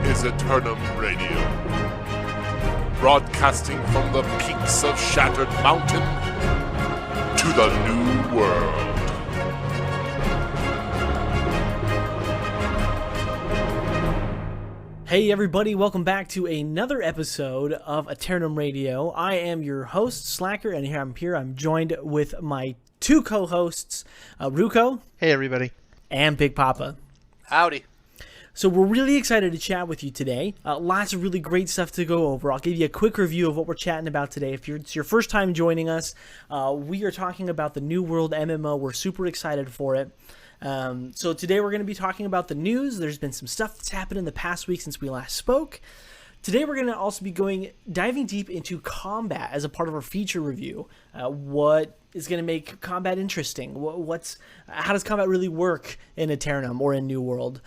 is Aeternum Radio, broadcasting from the peaks of Shattered Mountain to the New World. Hey everybody, welcome back to another episode of Aeternum Radio. I am your host, Slacker, and I'm joined with my two co-hosts, Ruko. Hey everybody. And Big Papa. Howdy. So we're really excited to chat with you today. Lots of really great stuff to go over. I'll give you a quick review of what we're chatting about today. If it's your first time joining us, we are talking about the New World MMO. We're super excited for it. So today we're going to be talking about the news. There's been some stuff that's happened in the past week since we last spoke. Today we're going to also be diving deep into combat as a part of our feature review. What is going to make combat interesting? How does combat really work in Aeternum or in New World?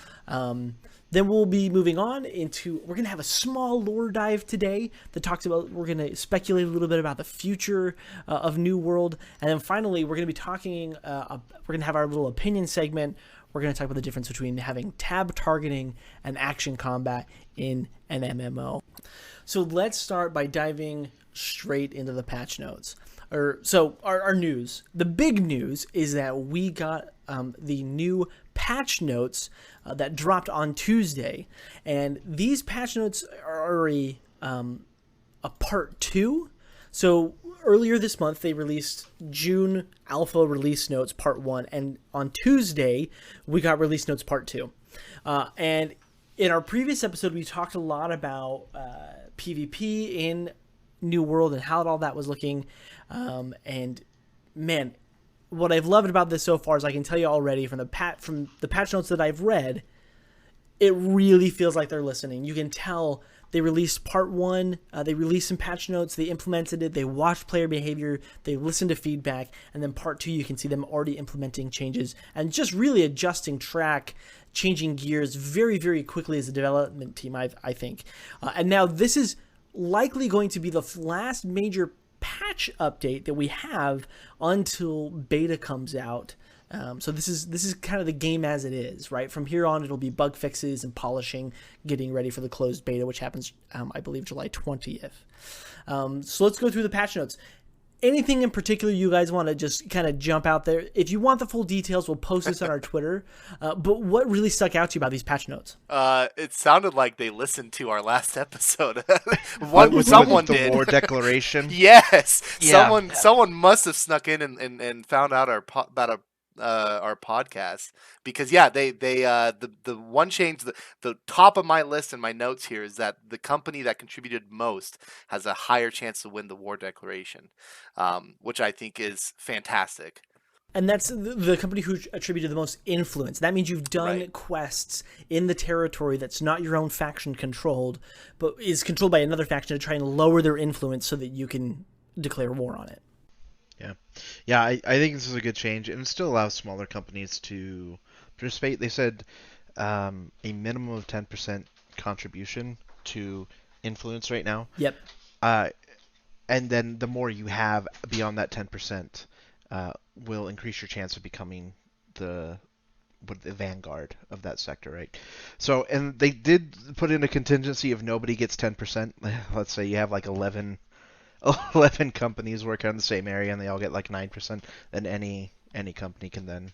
Then we'll be moving on we're going to have a small lore dive today that talks about, we're going to speculate a little bit about the future of New World. And then finally, we're going to be talking, we're going to have our little opinion segment. We're going to talk about the difference between having tab targeting and action combat in an MMO. So let's start by diving straight into the patch notes. So our news. The big news is that we got the new patch notes that dropped on Tuesday, and these patch notes are a part 2. So earlier this month they released June alpha release notes part 1, and on Tuesday we got release notes part 2. And in our previous episode we talked a lot about PvP in New World and how all that was looking. And man, what I've loved about this so far is I can tell you already from the patch notes that I've read, it really feels like they're listening. You can tell they released part 1, they released some patch notes, they implemented it, they watched player behavior, they listened to feedback, and then part 2 you can see them already implementing changes and just really adjusting track, changing gears very, very quickly as a development team, I think. And now this is likely going to be the last major patch update that we have until beta comes out. So this is kind of the game as it is, right? From here on, it'll be bug fixes and polishing, getting ready for the closed beta, which happens, I believe, July 20th. So let's go through the patch notes. Anything in particular you guys want to just kind of jump out there? If you want the full details, we'll post this on our Twitter. But what really stuck out to you about these patch notes? It sounded like they listened to our last episode. Someone did. The war declaration. Yes, Yeah. Someone must have snuck in and found out about our podcast, because the one change, the top of my list and my notes here is that the company that contributed most has a higher chance to win the war declaration, which I think is fantastic. And that's the company who attributed the most influence. That means you've done quests in the territory that's not your own faction controlled, but is controlled by another faction to try and lower their influence so that you can declare war on it. Yeah, I think this is a good change, and it still allows smaller companies to participate. They said a minimum of 10% contribution to influence right now. Yep. And then the more you have beyond that 10%, will increase your chance of becoming the vanguard of that sector, right? So, and they did put in a contingency if nobody gets 10%. Let's say you have like 11 companies working on the same area and they all get like 9%, then any company can then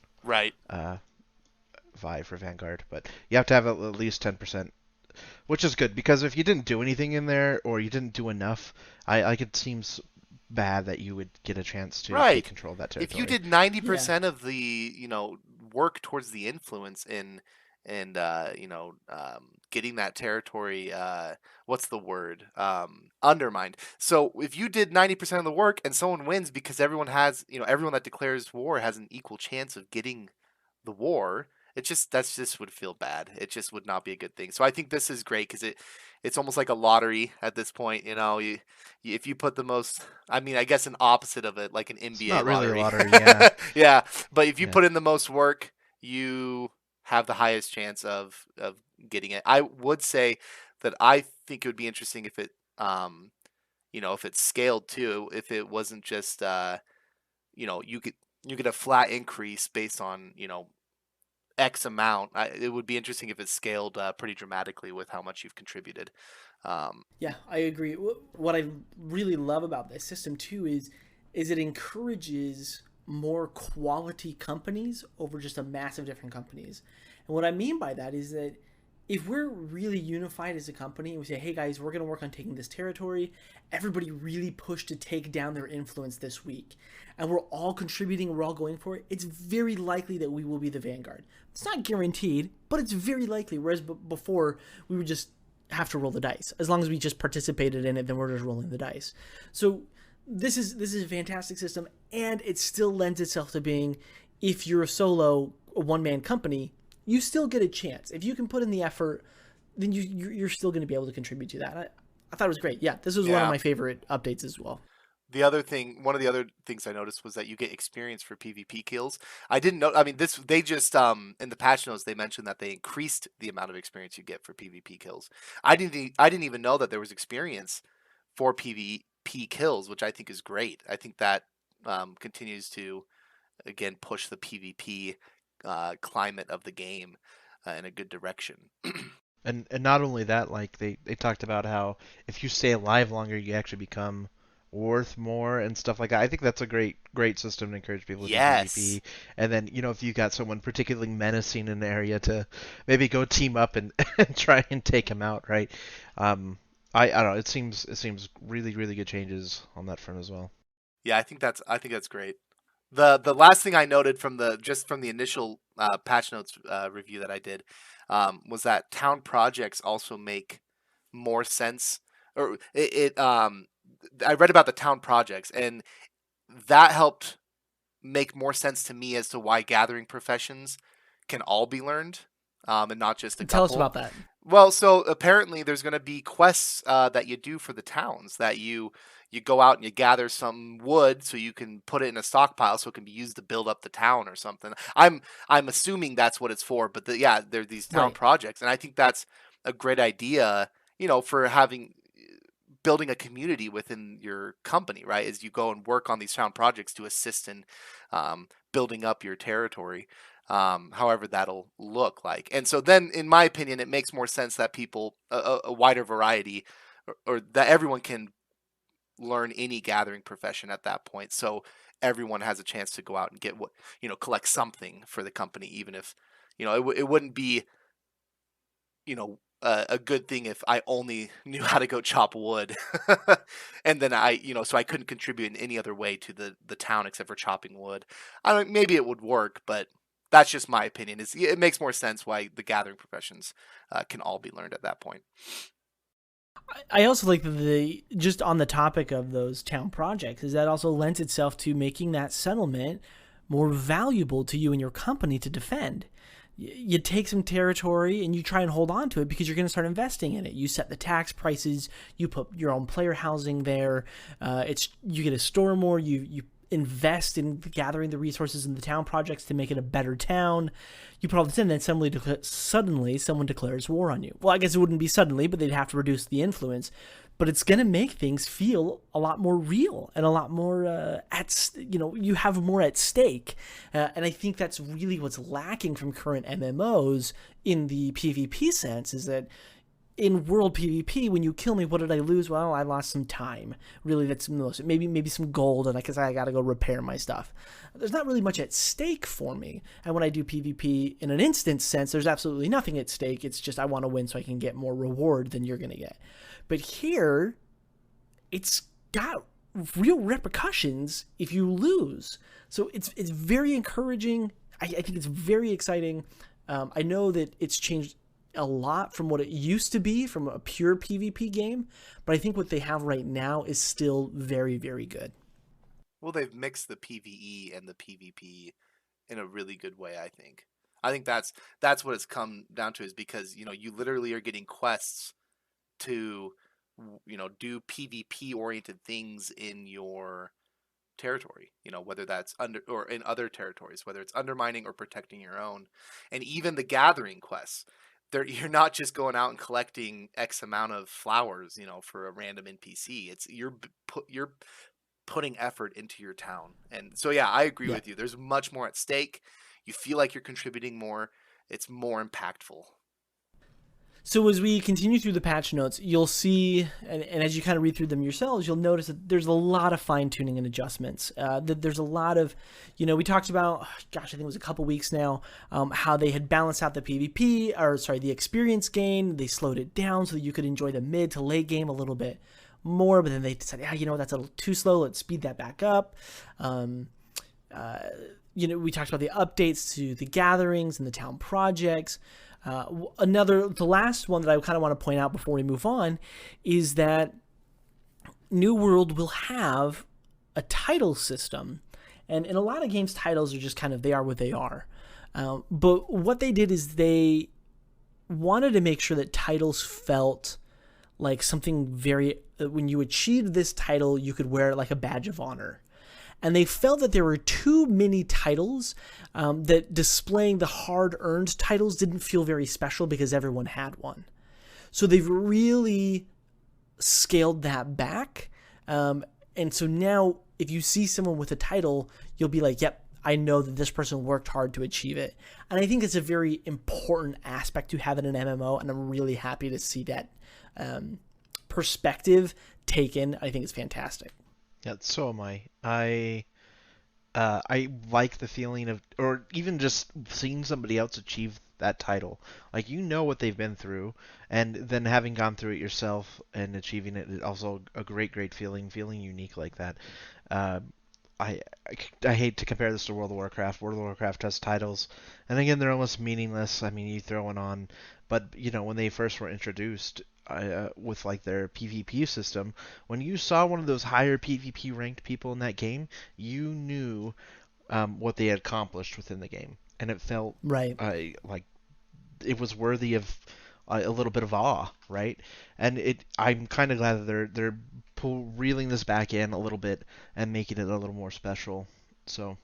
vie for Vanguard. But you have to have at least 10%, which is good, because if you didn't do anything in there or you didn't do enough, it seems bad that you would get a chance to control that territory. If you did 90% of the work towards the influence and getting that territory, what's the word? Undermined. So if you did 90% of the work and someone wins because everyone that declares war has an equal chance of getting the war, that just would feel bad. It just would not be a good thing. So I think this is great because it's almost like a lottery at this point. If you put the most, I guess an opposite of it, like an NBA it's not lottery. Really a lottery, yeah. Yeah, but if you put in the most work, you have the highest chance of getting it. I would say that I think it would be interesting if it, if it's scaled too. If it wasn't just, you get a flat increase based on, X amount. It would be interesting if it scaled pretty dramatically with how much you've contributed. Yeah, I agree. What I really love about this system too is it encourages more quality companies over just a massive different companies. And what I mean by that is that if we're really unified as a company and we say, hey guys, we're going to work on taking this territory, everybody really pushed to take down their influence this week, and we're all contributing, we're all going for it, it's very likely that we will be the vanguard. It's not guaranteed, but it's very likely. Whereas before, we would just have to roll the dice. As long as we just participated in it, then we're just rolling the dice. So this is a fantastic system, and it still lends itself to being, if you're a one-man company, you still get a chance. If you can put in the effort, then you're still going to be able to contribute to that. I thought it was great. Yeah, this was one of my favorite updates as well. One of the other things I noticed was that you get experience for PvP kills. I didn't know. I mean, they just in the patch notes they mentioned that they increased the amount of experience you get for PvP kills. I didn't even know that there was experience for PvP kills, which I think is great. I think that continues to again push the PvP climate of the game in a good direction. And not only that, like they talked about how if you stay alive longer, you actually become worth more and stuff like that. I think that's a great system to encourage people to do PvP. And then, if you got someone particularly menacing in an area, to maybe go team up and, and try and take him out, right? I don't know. It seems really good changes on that front as well. Yeah, I think that's great. The last thing I noted from the initial patch notes review that I did was that town projects also make more sense. Or I read about the town projects, and that helped make more sense to me as to why gathering professions can all be learned, and not just a couple. Tell us about that. Well, so apparently there's going to be quests that you do for the towns, that you go out and you gather some wood so you can put it in a stockpile so it can be used to build up the town or something. I'm assuming that's what it's for, but there are these town projects, and I think that's a great idea, for building a community within your company, right? As you go and work on these town projects to assist in building up your territory. However that'll look like. And so then, in my opinion, it makes more sense that people, a wider variety, or that everyone can learn any gathering profession at that point. So everyone has a chance to go out and get collect something for the company, even if, it wouldn't be, a good thing if I only knew how to go chop wood and then so I couldn't contribute in any other way to the town except for chopping wood. Maybe it would work, but that's just my opinion. It makes more sense why the gathering professions can all be learned at that point. I also like just on the topic of those town projects, is that also lends itself to making that settlement more valuable to you and your company to defend. You take some territory and you try and hold on to it because you're going to start investing in it. You set the tax prices, you put your own player housing there. You get to store more. You invest in gathering the resources in the town projects to make it a better town. You put all this in, then suddenly someone declares war on you. Well, I guess it wouldn't be suddenly, but they'd have to reduce the influence. But it's going to make things feel a lot more real and a lot more you have more at stake. And I think that's really what's lacking from current MMOs in the PvP sense, is that in world PvP, when you kill me, what did I lose? Well, I lost some time. Really, that's most. Maybe some gold, and I got to go repair my stuff. There's not really much at stake for me. And when I do PvP in an instance sense, there's absolutely nothing at stake. It's just I want to win so I can get more reward than you're going to get. But here, it's got real repercussions if you lose. So it's very encouraging. I think it's very exciting. I know that it's changed a lot from what it used to be from a pure PvP game, but I think what they have right now is still very, very good. Well, they've mixed the PvE and the PvP in a really good way, I think. I think that's what it's come down to, is because, you literally are getting quests to, do PvP oriented things in your territory, whether that's or in other territories, whether it's undermining or protecting your own. And even the gathering quests, you're not just going out and collecting X amount of flowers, for a random NPC. It's you're putting effort into your town. And so, yeah, I agree with you. There's much more at stake. You feel like you're contributing more. it's more impactful. So as we continue through the patch notes, you'll see, and as you kind of read through them yourselves, you'll notice that there's a lot of fine-tuning and adjustments. That there's a lot of, we talked about, gosh, I think it was a couple weeks now, how they had balanced out the the experience gain. They slowed it down so that you could enjoy the mid to late game a little bit more, but then they decided, that's a little too slow. Let's speed that back up. We talked about the updates to the gatherings and the town projects. The last one that I kind of want to point out before we move on is that New World will have a title system. And in a lot of games, titles are just they are what they are. But what they did is they wanted to make sure that titles felt like something when you achieved this title, you could wear it like a badge of honor. And they felt that there were too many titles, that displaying the hard-earned titles didn't feel very special because everyone had one. So they've really scaled that back. And so now if you see someone with a title, you'll be like, yep, I know that this person worked hard to achieve it. And I think it's a very important aspect to have in an MMO, and I'm really happy to see that perspective taken. I think it's fantastic. Yeah, so am I. I like the feeling of, or even just seeing somebody else achieve that title. Like, what they've been through, and then having gone through it yourself and achieving it is also a great feeling unique like that. I hate to compare this to World of Warcraft. World of Warcraft has titles, and again, they're almost meaningless. I mean, you throw one on, but when they first were introduced, with their PvP system, when you saw one of those higher PvP ranked people in that game, you knew what they had accomplished within the game, and it felt right, like it was worthy of a little bit of awe, right? And I'm kind of glad that they're reeling this back in a little bit and making it a little more special. So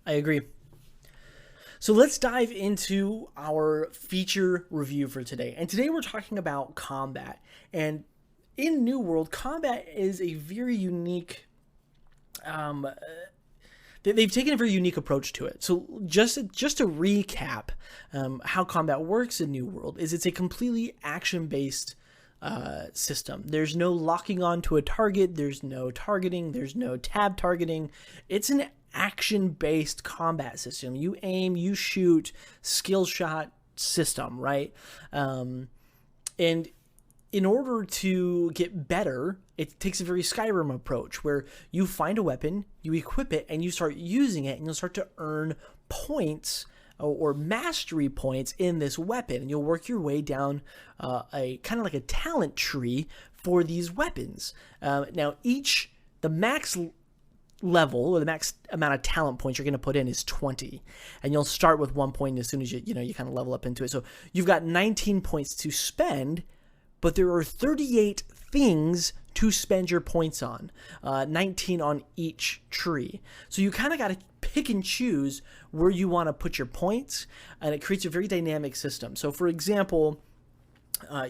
I agree. So let's dive into our feature review for today. And today we're talking about combat. And in New World, combat is a very unique... they've taken a very unique approach to it. So just to recap how combat works in New World, is it's a completely action-based system. There's no locking onto a target. There's no targeting. There's no tab targeting. It's an action-based combat system. You aim, you shoot, skill shot system, right? And in order to get better, it takes a very Skyrim approach where you find a weapon, you equip it, and you start using it, and you'll start to earn points or mastery points in this weapon, and you'll work your way down a kind of like a talent tree for these weapons. Now, the max level, or the max amount of talent points you're going to put in is 20, and you'll start with 1 point as soon as you kind of level up into it. So you've got 19 points to spend, but there are 38 things to spend your points on, 19 on each tree. So you kind of got to pick and choose where you want to put your points, and it creates a very dynamic system. So for example,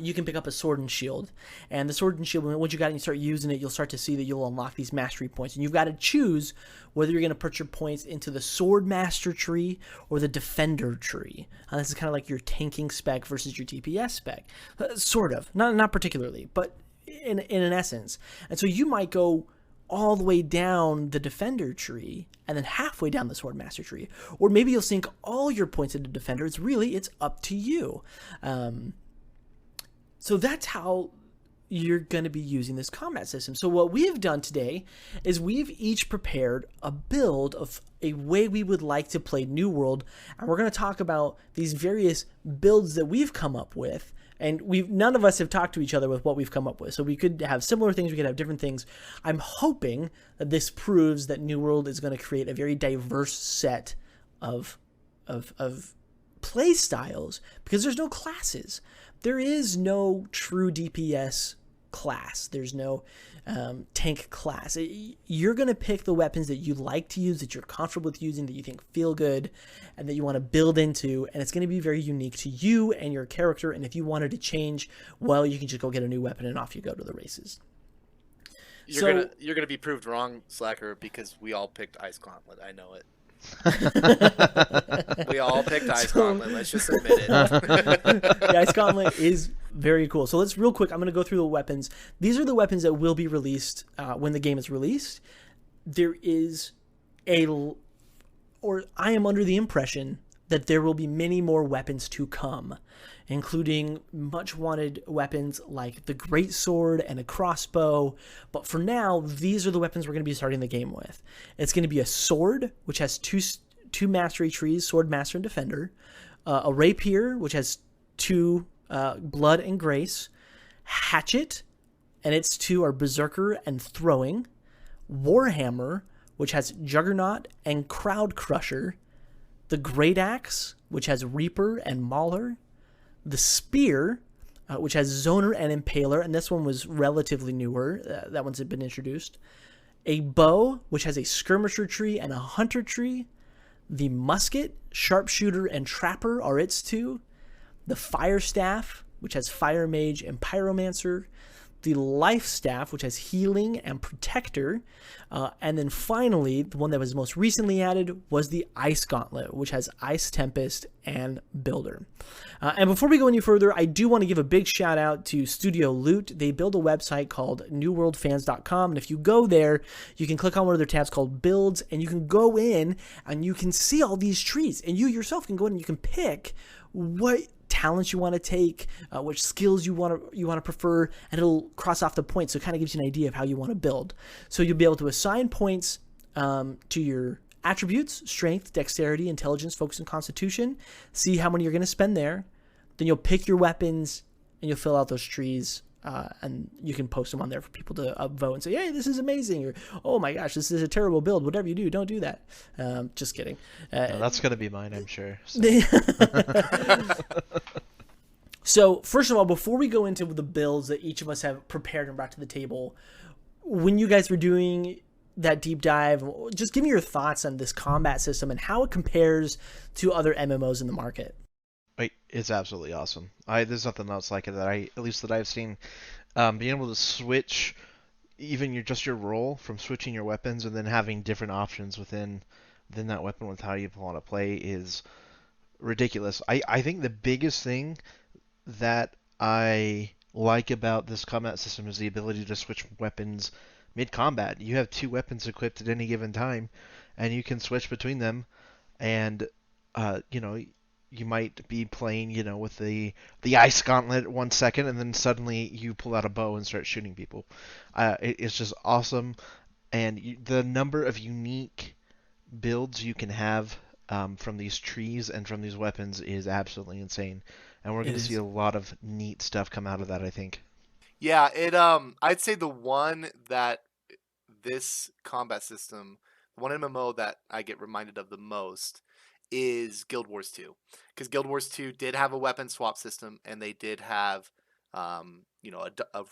you can pick up a sword and shield, and the sword and shield, once you got it and you start using it, you'll start to see that you'll unlock these mastery points, and you've got to choose whether you're going to put your points into the sword master tree or the defender tree. This is kind of like your tanking spec versus your DPS spec, sort of, not particularly, but in an essence. And so you might go all the way down the defender tree and then halfway down the sword master tree, or maybe you'll sink all your points into defender. It's up to you. So that's how you're going to be using this combat system. So what we have done today is we've each prepared a build of a way we would like to play New World, and we're going to talk about these various builds that we've come up with. And none of us have talked to each other with what we've come up with. So we could have similar things, we could have different things. I'm hoping that this proves that New World is going to create a very diverse set of play styles, because there's no classes. There is no true DPS class. There's no tank class. You're going to pick the weapons that you like to use, that you're comfortable with using, that you think feel good, and that you want to build into, and it's going to be very unique to you and your character. And if you wanted to change, well, you can just go get a new weapon and off you go to the races. You're gonna be proved wrong, Slacker, because we all picked Ice Gauntlet. I know it. We all picked Ice So- Gauntlet. Let's just admit it. The Ice Gauntlet is very cool. So let's real quick. I'm going to go through the weapons. These are the weapons that will be released when the game is released. There is I am under the impression that there will be many more weapons to come, including much wanted weapons like the Great Sword and a crossbow. But for now, these are the weapons we're going to be starting the game with. It's going to be a sword, which has two mastery trees, Sword Master and Defender, a rapier, which has 2 blood and grace, hatchet, and its 2 are berserker and throwing, warhammer, which has juggernaut and crowd crusher, the great axe, which has reaper and mauler, the spear, which has zoner and impaler, and this one was relatively newer. That one's been introduced. A bow, which has a skirmisher tree and a hunter tree. The musket, sharpshooter, and trapper are its 2. The fire staff, which has fire mage and pyromancer. The life staff, which has healing and protector. And then finally, the one that was most recently added was the Ice Gauntlet, which has Ice Tempest and Builder. And before we go any further, I do want to give a big shout out to StudioLoot. They build a website called newworldfans.com. And if you go there, you can click on one of their tabs called Builds, and you can go in and you can see all these trees. And you yourself can go in and you can pick what talents you want to take, which skills you want to prefer, and it'll cross off the points. So it kind of gives you an idea of how you want to build. So you'll be able to assign points to your attributes: strength, dexterity, intelligence, focus, and constitution. See how many you're going to spend there. Then you'll pick your weapons and you'll fill out those trees. And you can post them on there for people to upvote and say, hey, this is amazing, or oh my gosh, this is a terrible build. Whatever you do, don't do that. Just kidding. No, that's going to be mine, I'm sure. So first of all, before we go into the builds that each of us have prepared and brought to the table, when you guys were doing that deep dive, just give me your thoughts on this combat system and how it compares to other MMOs in the market. It's absolutely awesome. There's nothing else like it that I've seen. Being able to switch even your role from switching your weapons and then having different options within that weapon with how you want to play is ridiculous. I think the biggest thing that I like about this combat system is the ability to switch weapons mid-combat. You have 2 weapons equipped at any given time, and you can switch between them, and you might be playing, with the Ice Gauntlet 1 second, and then suddenly you pull out a bow and start shooting people. It's just awesome, and the number of unique builds you can have from these trees and from these weapons is absolutely insane. And we're going to see a lot of neat stuff come out of that, I think. Yeah, I'd say the one that this combat system, one MMO that I get reminded of the most is Guild Wars 2, because Guild Wars 2 did have a weapon swap system, and they did have a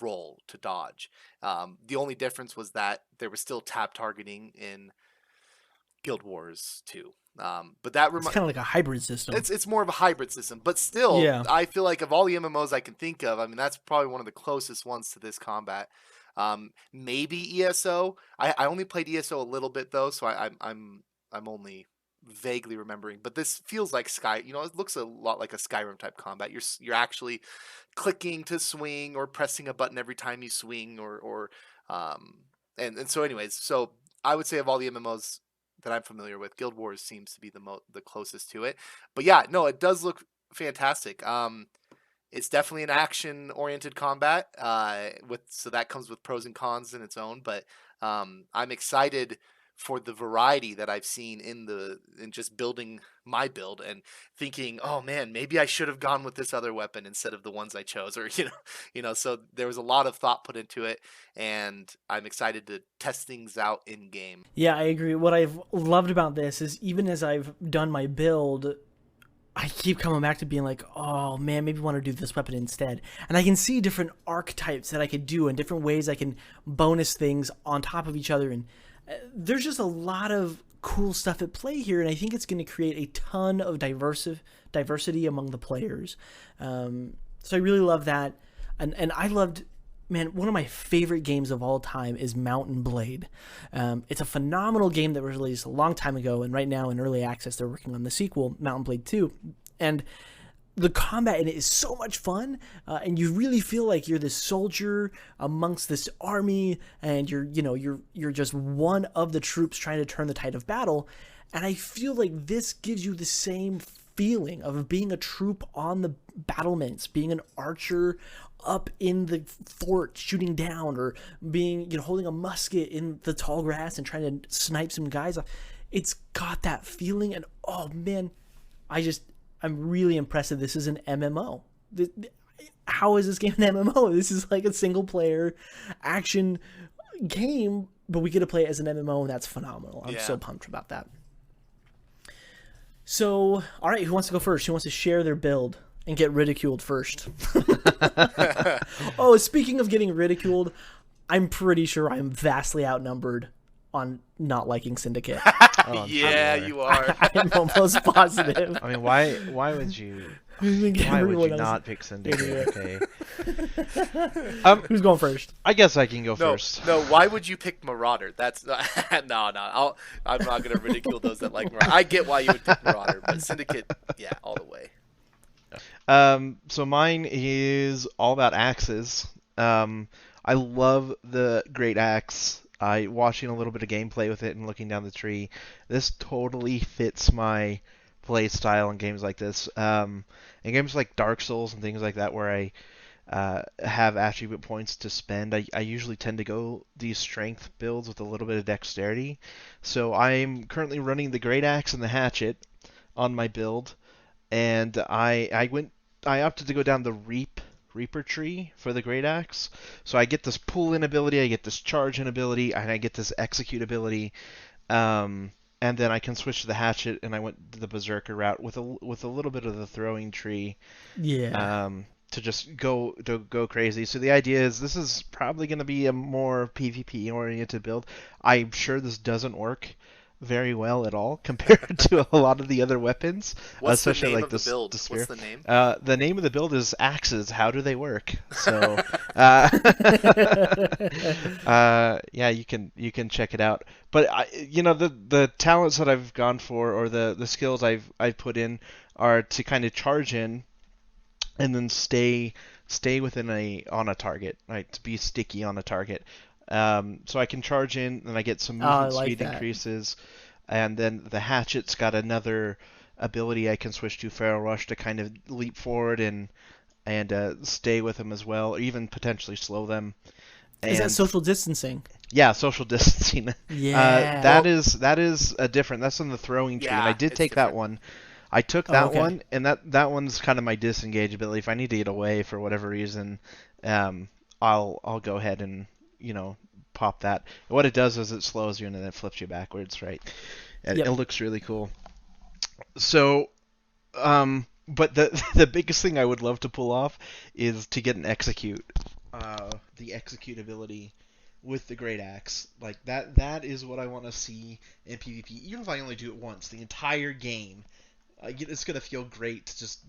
roll to dodge. The only difference was that there was still tap targeting in Guild Wars 2. But that It's kind of like a hybrid system. It's more of a hybrid system, but still, Yeah. I feel like of all the MMOs I can think of, I mean, that's probably one of the closest ones to this combat. Maybe ESO. I only played ESO a little bit though, so I'm only vaguely remembering, but this feels like it looks a lot like a Skyrim type combat. You're actually clicking to swing or pressing a button every time you swing, and so anyways, so I would say of all the MMOs that I'm familiar with, Guild Wars seems to be the closest to it. But yeah, no, it does look fantastic. It's definitely an action oriented combat, so that comes with pros and cons in its own, but I'm excited for the variety that I've seen in just building my build and thinking, oh man, maybe I should have gone with this other weapon instead of the ones I chose, or so there was a lot of thought put into it, and I'm excited to test things out in game. Yeah, I agree. What I've loved about this is even as I've done my build, I keep coming back to being like, oh man, maybe I want to do this weapon instead. And I can see different archetypes that I could do and different ways I can bonus things on top of each other. And there's just a lot of cool stuff at play here, and I think it's going to create a ton of diversity among the players. So I really love that, and I loved man, one of my favorite games of all time is Mountain Blade. It's a phenomenal game that was released a long time ago, and right now in early access they're working on the sequel, Mountain Blade 2. And the combat in it is so much fun, and you really feel like you're this soldier amongst this army, and you're just one of the troops trying to turn the tide of battle. And I feel like this gives you the same feeling of being a troop on the battlements, being an archer up in the fort shooting down, or being holding a musket in the tall grass and trying to snipe some guys off. It's got that feeling, and oh man, I'm really impressed that this is an MMO. How is this game an MMO? This is like a single player action game, but we get to play it as an MMO, and that's phenomenal. I'm so pumped about that. So, all right, who wants to go first? Who wants to share their build and get ridiculed first? Oh, speaking of getting ridiculed, I'm pretty sure I'm vastly outnumbered on not liking Syndicate. Yeah, you are. I'm almost positive. I mean, why would you? Why would you not pick Syndicate? Okay. Who's going first? I guess I can go first. No, why would you pick Marauder? That's no. I'm not gonna ridicule those that like Marauder. I get why you would pick Marauder, but Syndicate, yeah, all the way. So mine is all about axes. I love the Great Axe. Watching a little bit of gameplay with it and looking down the tree. This totally fits my play style in games like this. In games like Dark Souls and things like that, where I have attribute points to spend, I usually tend to go these strength builds with a little bit of dexterity. So I'm currently running the Great Axe and the Hatchet on my build, and I opted to go down the Reaper tree for the Great Axe. So I get this pull in ability, I get this charge in ability, and I get this execute ability. And then I can switch to the Hatchet, and I went to the Berserker route with a little bit of the throwing tree. Yeah. To just go crazy. So the idea is this is probably going to be a more PvP oriented build. I'm sure this doesn't work very well at all compared to a lot of the other weapons. What's especially the name like of the build? What's the name? The name of the build is Axes. How do they work? So, yeah, you can check it out. But the talents that I've gone for, or the skills I've put in, are to kind of charge in, and then stay on a target, right? To be sticky on a target. So I can charge in, and I get some movement speed increases, and then the Hatchet's got another ability I can switch to, Feral Rush, to kind of leap forward and stay with them as well, or even potentially slow them. Is that social distancing? Yeah, social distancing. Yeah. That is a different. That's on the throwing tree, and I did take that one. I took that one, and that one's kind of my disengage ability. If I need to get away for whatever reason, I'll go ahead and pop that. And what it does is it slows you and then it flips you backwards, right? And it looks really cool. So, but the biggest thing I would love to pull off is to get an execute, the execute ability with the Great Axe. Like that is what I want to see in PvP. Even if I only do it once, the entire game, it's gonna feel great to just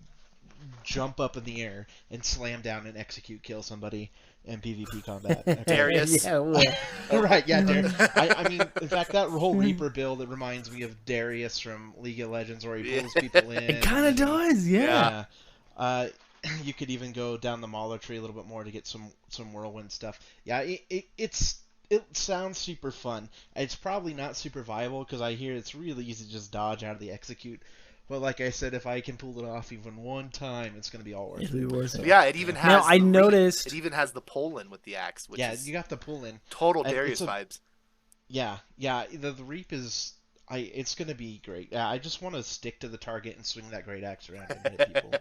jump up in the air and slam down and execute kill somebody in PvP combat. Okay. Darius. Yeah, well. Right, yeah, Darius. I mean, in fact, that whole Reaper build, it reminds me of Darius from League of Legends, where he pulls people in. It kind of does, yeah. You could even go down the Mauler tree a little bit more to get some whirlwind stuff. Yeah, it sounds super fun. It's probably not super viable, because I hear it's really easy to just dodge out of the execute. But like I said, if I can pull it off even one time, it's going to be all worth it. It'll be worth it. Yeah, it even has. Now, I noticed. It even has the pull-in with the axe. Which is you got the pull-in. Total Darius vibes. Yeah. The Reap is. It's going to be great. I just want to stick to the target and swing that Great Axe around and hit people.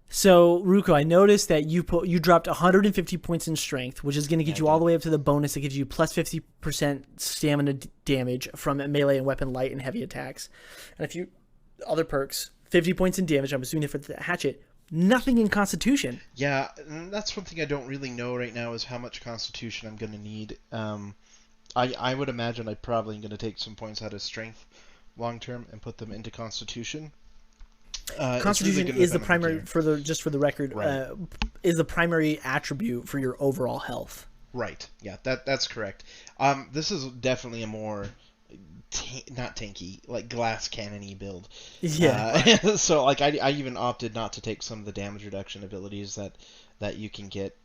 So, Ruko, I noticed that you dropped 150 points in strength, which is going to get you all the way up to the bonus that gives you plus 50% stamina damage from melee and weapon light and heavy attacks. And a few other perks, 50 points in damage, I'm assuming for the Hatchet. Nothing in Constitution. Yeah, and that's one thing I don't really know right now is how much Constitution I'm going to need. I would imagine I'm probably going to take some points out of Strength long term and put them into Constitution. Constitution is the primary for the record. Right. Is the primary attribute for your overall health. Right. Yeah, that's correct. This is definitely a more not tanky, like glass cannon-y build. Yeah. So like I even opted not to take some of the damage reduction abilities that you can get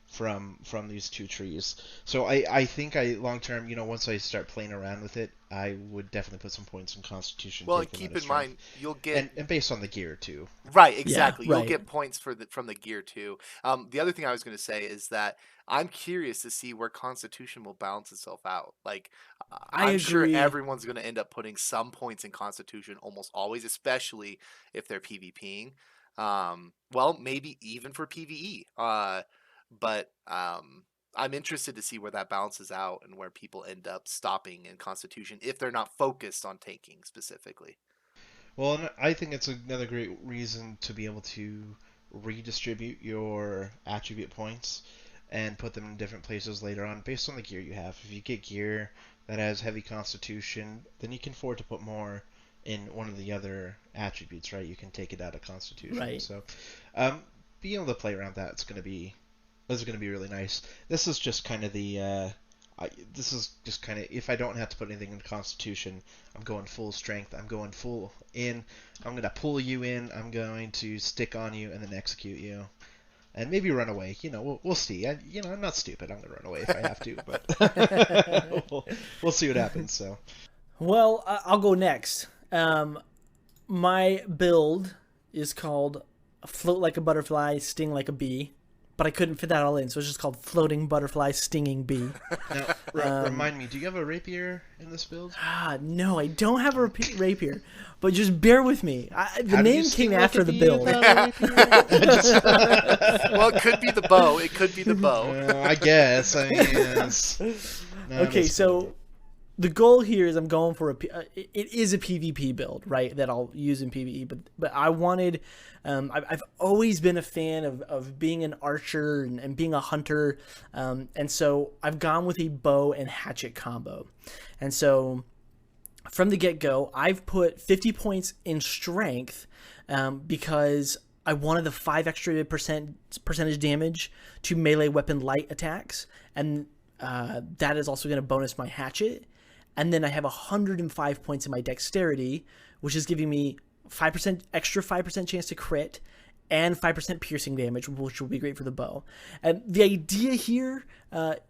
from these two trees. So I think long term, once I start playing around with it, I would definitely put some points in Constitution. Well, keep in mind you'll get and based on the gear too. Right, exactly. Yeah, You'll get points from the gear too. The other thing I was going to say is that I'm curious to see where Constitution will balance itself out. Like, I'm sure agree. everyone's going to end up putting some points in Constitution almost always, especially if they're PvPing. Well, maybe even for PvE. But I'm interested to see where that balances out and where people end up stopping in Constitution if they're not focused on tanking specifically. Well, and I think it's another great reason to be able to redistribute your attribute points and put them in different places later on based on the gear you have. If you get gear that has heavy Constitution, then you can afford to put more in one of the other attributes, right? You can take it out of Constitution. Right. So, being able to play around that, it's going to be really nice. This is just kind of if I don't have to put anything in Constitution, I'm going full strength. I'm going full in. I'm going to pull you in. I'm going to stick on you and then execute you. And maybe run away. We'll see. I'm not stupid. I'm going to run away if I have to, but we'll see what happens. So, well, I'll go next. My build is called Float Like a Butterfly, Sting Like a Bee, but I couldn't fit that all in, so it's just called Floating Butterfly, Stinging Bee. Now, remind me, do you have a rapier in this build? No, I don't have a rapier, but just bear with me. The name came like after a the bee build. Well, it could be the bow. It could be the bow. I guess. I mean, yes. No, Okay, so the goal here is I'm going for it is a PvP build, right? That I'll use in PvE, but I wanted. I've always been a fan of being an archer and being a hunter, and so I've gone with a bow and hatchet combo, and so from the get-go, I've put 50 points in strength because I wanted the 5 extra percentage damage to melee weapon light attacks, and that is also going to bonus my hatchet. And then I have 105 points in my dexterity, which is giving me 5% chance to crit and 5% piercing damage, which will be great for the bow. And the idea here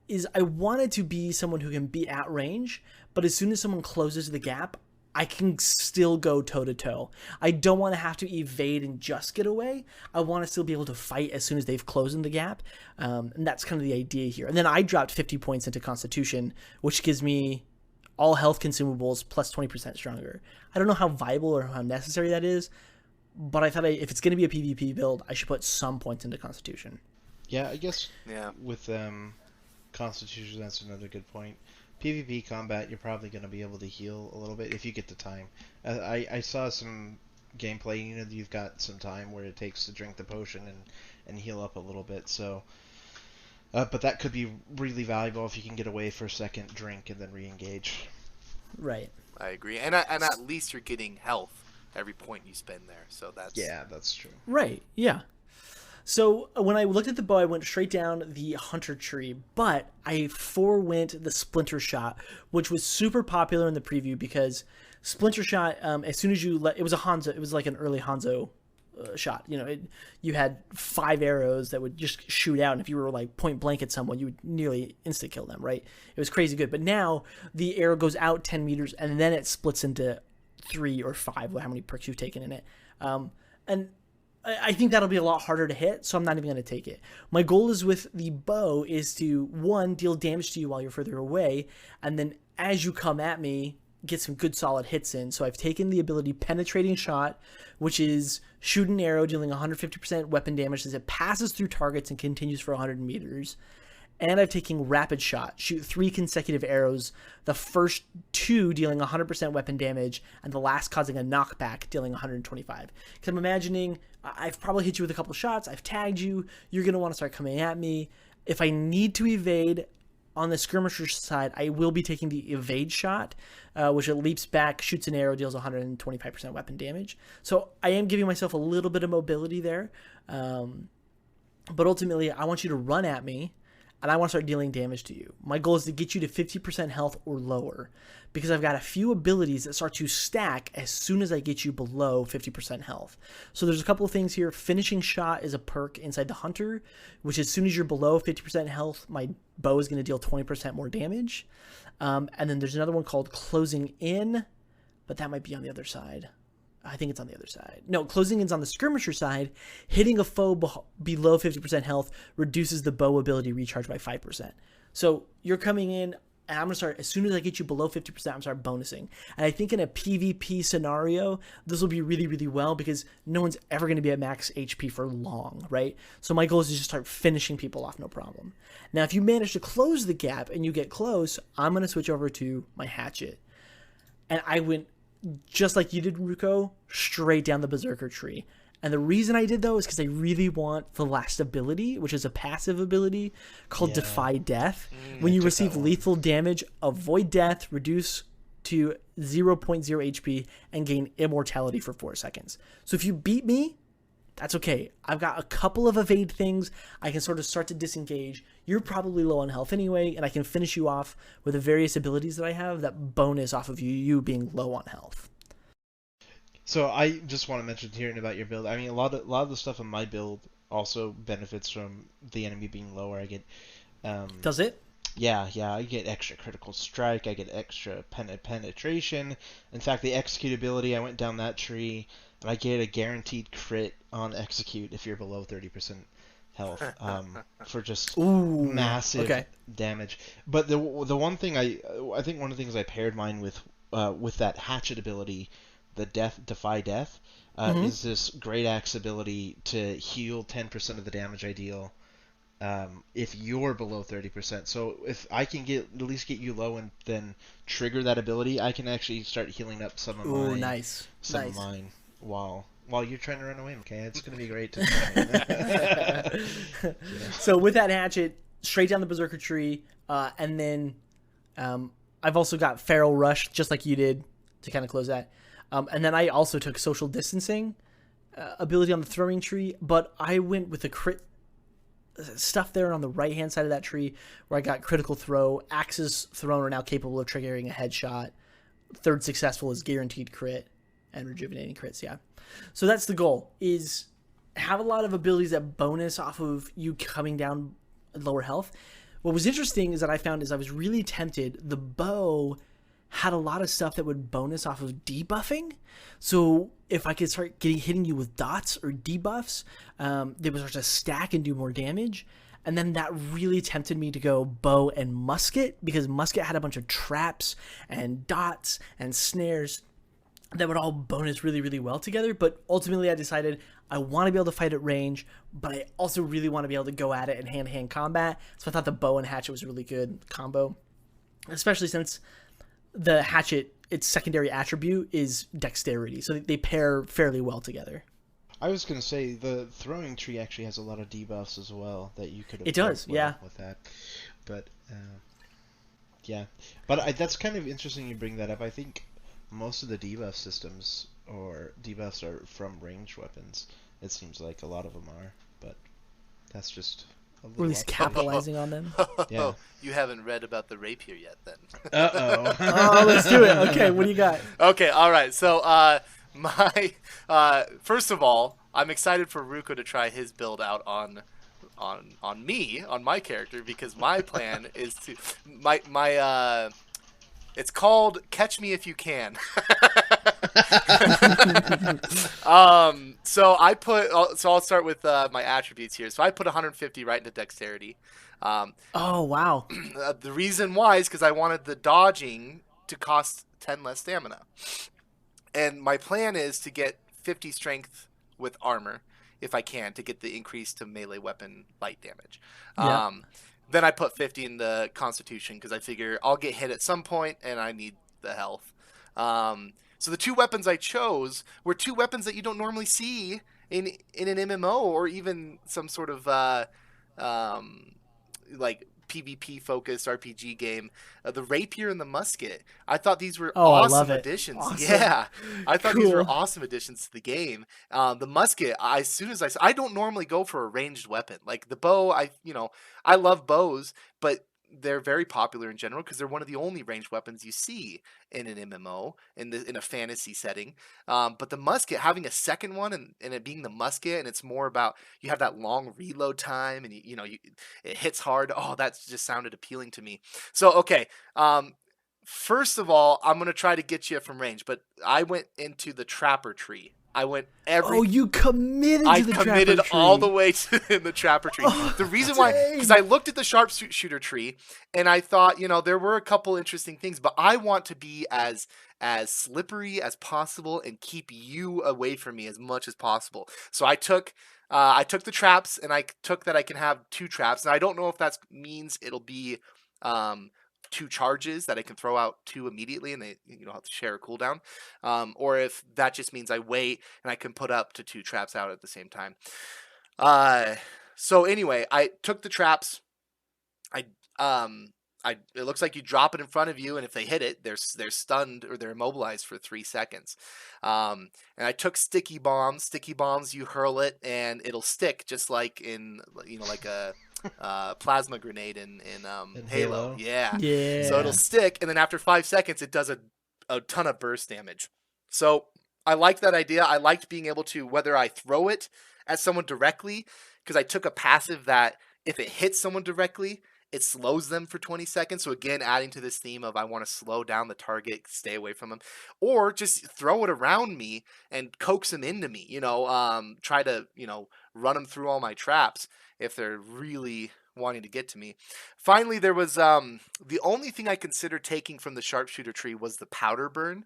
is I wanted to be someone who can be at range, but as soon as someone closes the gap, I can still go toe-to-toe. I don't want to have to evade and just get away. I want to still be able to fight as soon as they've closed in the gap. And that's kind of the idea here. And then I dropped 50 points into Constitution, which gives me all health consumables plus 20% stronger. I don't know how viable or how necessary that is, but I thought if it's going to be a PvP build, I should put some points into Constitution. Yeah, I guess Yeah. with Constitution, that's another good point. PvP combat, you're probably going to be able to heal a little bit if you get the time. I saw some gameplay, you've got some time where it takes to drink the potion and heal up a little bit, so... but that could be really valuable if you can get away for a second, drink, and then re-engage. Right. I agree, and at least you're getting health every point you spend there. So that's true. Right. Yeah. So when I looked at the bow, I went straight down the hunter tree, but I forewent the splinter shot, which was super popular in the preview because splinter shot, as soon as it was a Hanzo, it was like an early Hanzo shot. You had 5 arrows that would just shoot out, and if you were like point blank at someone, you would nearly insta kill them, right? It was crazy good. But now the arrow goes out 10 meters and then it splits into 3 or 5, how many perks you've taken in it. And I think that'll be a lot harder to hit, so I'm not even going to take it. My goal is with the bow is to, 1, deal damage to you while you're further away, and then as you come at me, get some good solid hits in. So I've taken the ability Penetrating Shot, which is shoot an arrow dealing 150% weapon damage as it passes through targets and continues for 100 meters. And I've taken Rapid Shot, shoot 3 consecutive arrows, the first 2 dealing 100% weapon damage, and the last causing a knockback dealing 125. Because I'm imagining I've probably hit you with a couple shots, I've tagged you, you're going to want to start coming at me. If I need to evade, on the skirmisher side, I will be taking the evade shot, which it leaps back, shoots an arrow, deals 125% weapon damage. So I am giving myself a little bit of mobility there. But ultimately, I want you to run at me, and I want to start dealing damage to you. My goal is to get you to 50% health or lower, because I've got a few abilities that start to stack as soon as I get you below 50% health. So there's a couple of things here. Finishing Shot is a perk inside the Hunter, which as soon as you're below 50% health, my bow is going to deal 20% more damage. And then there's another one called Closing In, but that might be on the other side. I think it's on the other side. No, Closing In's on the skirmisher side. Hitting a foe below 50% health reduces the bow ability recharge by 5%. So you're coming in, and I'm going to start, as soon as I get you below 50%, I'm going to start bonusing. And I think in a PvP scenario, this will be really, really well, because no one's ever going to be at max HP for long, right? So my goal is to just start finishing people off, no problem. Now, if you manage to close the gap and you get close, I'm going to switch over to my hatchet. And I went, just like you did, Ruko, straight down the Berserker tree. And the reason I did, though, is because I really want the last ability, which is a passive ability called Defy Death. When you receive lethal damage, avoid death, reduce to 0.0 HP, and gain immortality for 4 seconds. So if you beat me, that's okay. I've got a couple of evade things. I can sort of start to disengage. You're probably low on health anyway, and I can finish you off with the various abilities that I have that bonus off of you being low on health. So I just want to mention hearing about your build. I mean, a lot of the stuff in my build also benefits from the enemy being lower. I get Does it? Yeah, I get extra critical strike. I get extra penetration. In fact, the execute ability, I went down that tree, and I get a guaranteed crit on execute if you're below 30% health for just massive damage. But the one thing I think one of the things I paired mine with that hatchet ability, the Defy Death, is this Great Axe ability to heal 10% of the damage I deal if you're below 30%. So if I can at least get you low and then trigger that ability, I can actually start healing up some of mine while you're trying to run away. Okay, it's gonna be great. So with that hatchet, straight down the Berserker tree, and then I've also got Feral Rush, just like you did, to kind of close that. And then I also took Social Distancing ability on the throwing tree, but I went with the crit stuff there on the right-hand side of that tree, where I got Critical Throw. Axes thrown are now capable of triggering a headshot. Third successful is guaranteed crit, and rejuvenating crits, yeah. So that's the goal, is have a lot of abilities that bonus off of you coming down lower health. What was interesting is that I found is I was really tempted. The bow had a lot of stuff that would bonus off of debuffing. So if I could start hitting you with dots or debuffs, they would start to stack and do more damage. And then that really tempted me to go bow and musket, because musket had a bunch of traps and dots and snares that would all bonus really, really well together. But ultimately I decided I want to be able to fight at range, but I also really want to be able to go at it in hand-to-hand combat. So I thought the bow and hatchet was a really good combo, especially since the hatchet, its secondary attribute is dexterity. So they pair fairly well together. I was going to say, the throwing tree actually has a lot of debuffs as well that you could have. It does, yeah. With that. But, yeah. But that's kind of interesting you bring that up. I think most of the debuff systems or debuffs are from ranged weapons. It seems like a lot of them are, but that's just a little, or at least capitalizing on them. Yeah. You haven't read about the Rapier yet, then. Uh-oh. Oh, let's do it. Okay, what do you got? Okay, all right. So, first of all, I'm excited for Ruko to try his build out on me, on my character, because my plan is to it's called Catch Me If You Can. So I'll start with my attributes here. So I put 150 right into dexterity. Oh, wow. The reason why is because I wanted the dodging to cost 10 less stamina. And my plan is to get 50 strength with armor, if I can, to get the increase to melee weapon light damage. Yeah. Then I put 50 in the constitution, because I figure I'll get hit at some point and I need the health. So the two weapons I chose were two weapons that you don't normally see in an MMO, or even some sort of like PvP focused RPG game. The Rapier and the Musket. I thought these were Oh, I love awesome it. additions. Awesome. Yeah, I thought these were Cool. awesome additions to the game. The Musket, as soon as I don't normally go for a ranged weapon. Like the bow, I love bows, but they're very popular in general because they're one of the only ranged weapons you see in an MMO in a fantasy setting. But the musket, having a second one and it being the musket, and it's more about you have that long reload time and it hits hard. Oh, that just sounded appealing to me. So okay, first of all, I'm gonna try to get you from range, but I went into the trapper tree. I went Oh, you committed I to the committed trapper tree. all the way to the trapper tree. Oh, The reason why, because dang. I looked at the sharpshooter tree and I thought, there were a couple interesting things, but I want to be as slippery as possible and keep you away from me as much as possible. So I took the traps, and I took that I can have 2 traps, and I don't know if that means it'll be um, 2 charges that I can throw out 2 immediately, and they have to share a cooldown, or if that just means I wait and I can put up to 2 traps out at the same time. So anyway, I took the traps. I it looks like you drop it in front of you, and if they hit it, they're stunned or they're immobilized for 3 seconds. And I took sticky bombs. Sticky bombs, you hurl it and it'll stick, just like in like a plasma grenade in Halo. Halo. Yeah. Yeah. So it'll stick, and then after 5 seconds, it does a ton of burst damage. So I liked that idea. I liked being able to, whether I throw it at someone directly, because I took a passive that if it hits someone directly, it slows them for 20 seconds. So again, adding to this theme of I want to slow down the target, stay away from them, or just throw it around me and coax them into me. Try to run them through all my traps if they're really wanting to get to me. Finally, there was the only thing I considered taking from the sharpshooter tree was the powder burn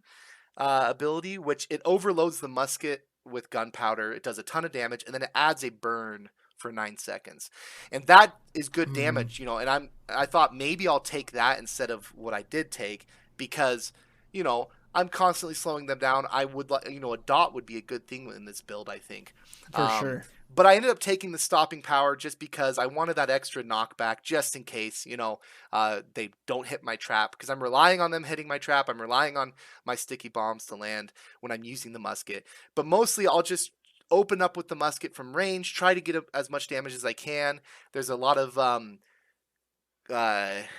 ability, which it overloads the musket with gunpowder. It does a ton of damage, and then it adds a burn for 9 seconds, and that is good damage. And I thought maybe I'll take that instead of what I did take, because I'm constantly slowing them down. I would like, a dot would be a good thing in this build, I think. For sure. But I ended up taking the stopping power just because I wanted that extra knockback, just in case, they don't hit my trap, because I'm relying on them hitting my trap. I'm relying on my sticky bombs to land when I'm using the musket. But mostly I'll just open up with the musket from range, try to get as much damage as I can. There's a lot of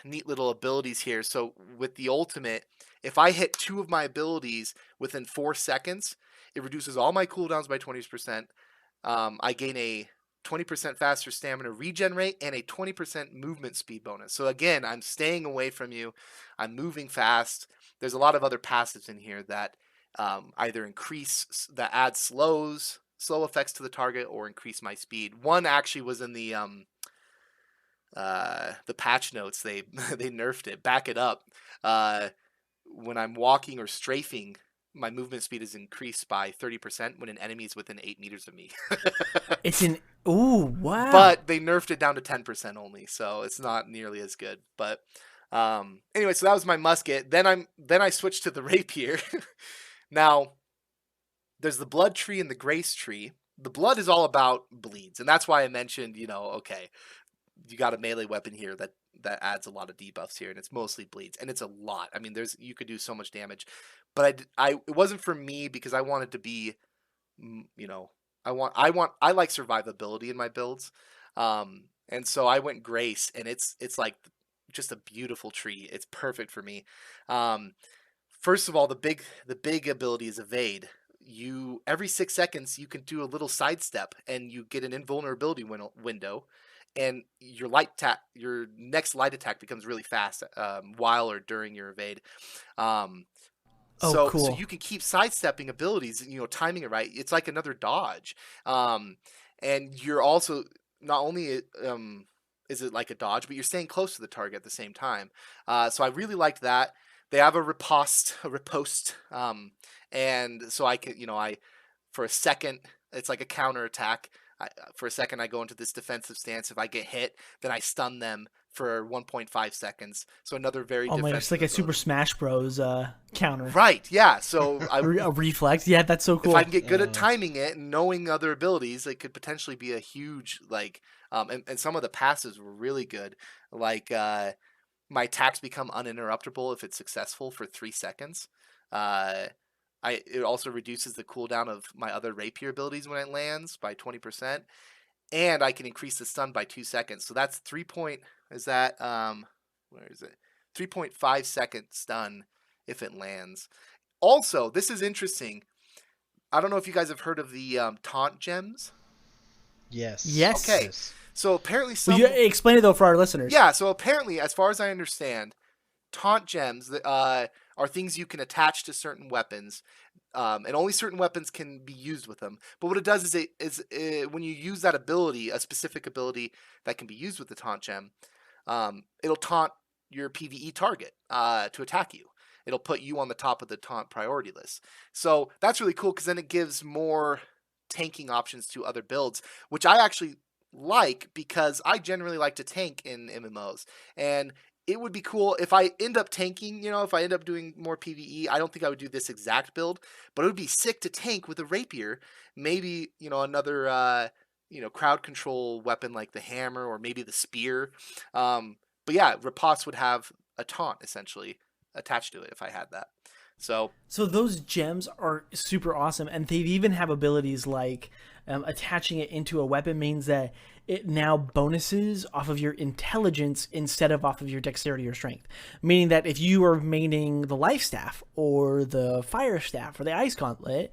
neat little abilities here. So with the ultimate, if I hit 2 of my abilities within 4 seconds, it reduces all my cooldowns by 20%. I gain a 20% faster stamina regen rate and a 20% movement speed bonus. So again, I'm staying away from you. I'm moving fast. There's a lot of other passives in here that either that add slow effects to the target or increase my speed. One actually was in the patch notes. They they nerfed it. Back it up. When I'm walking or strafing, my movement speed is increased by 30% when an enemy is within 8 meters of me. Ooh, wow. But they nerfed it down to 10% only, so it's not nearly as good. But anyway, so that was my musket. Then I switched to the rapier. Now, there's the blood tree and the grace tree. The blood is all about bleeds, and that's why I mentioned, okay, you got a melee weapon here that adds a lot of debuffs here, and it's mostly bleeds, and it's a lot. I mean, you could do so much damage, but it wasn't for me because I wanted to be, I like survivability in my builds, and so I went grace, and it's like just a beautiful tree. It's perfect for me. First of all, the big ability is evade. Every 6 seconds you can do a little sidestep and you get an invulnerability window, and your next light attack becomes really fast while or during your evade. Cool. So you can keep sidestepping abilities, timing it right. It's like another dodge, and you're also not only is it like a dodge, but you're staying close to the target at the same time. So I really liked that. They have a riposte, and so I can, for a second, it's like a counter attack. For a second, I go into this defensive stance. If I get hit, then I stun them for 1.5 seconds. So another very Oh my gosh, it's like a Super Smash Bros. Counter. Right, yeah. So A reflex. Yeah, that's so cool. if I can get good at timing it and knowing other abilities, it could potentially be a huge, like, and some of the passives were really good. Like, my attacks become uninterruptible if it's successful for 3 seconds. It also reduces the cooldown of my other Rapier abilities when it lands by 20%. And I can increase the stun by 2 seconds. So that's 3.5 second stun if it lands. Also, this is interesting. I don't know if you guys have heard of the taunt gems. Yes. Okay. Yes. So apparently Will you explain it though for our listeners? Yeah, so apparently, as far as I understand, taunt gems are things you can attach to certain weapons, and only certain weapons can be used with them. But what it does is when you use that ability, a specific ability that can be used with the taunt gem, it'll taunt your PvE target to attack you. It'll put you on the top of the taunt priority list. So that's really cool because then it gives more tanking options to other builds, which I actually like because I generally like to tank in MMOs. And it would be cool if I end up tanking, if I end up doing more PvE. I don't think I would do this exact build, but it would be sick to tank with a Rapier. Maybe, another, crowd control weapon like the hammer or maybe the spear. But yeah, riposte would have a taunt essentially attached to it if I had that. So those gems are super awesome, and they even have abilities like attaching it into a weapon means that it now bonuses off of your intelligence instead of off of your dexterity or strength. Meaning that if you are maining the life staff or the fire staff or the ice gauntlet,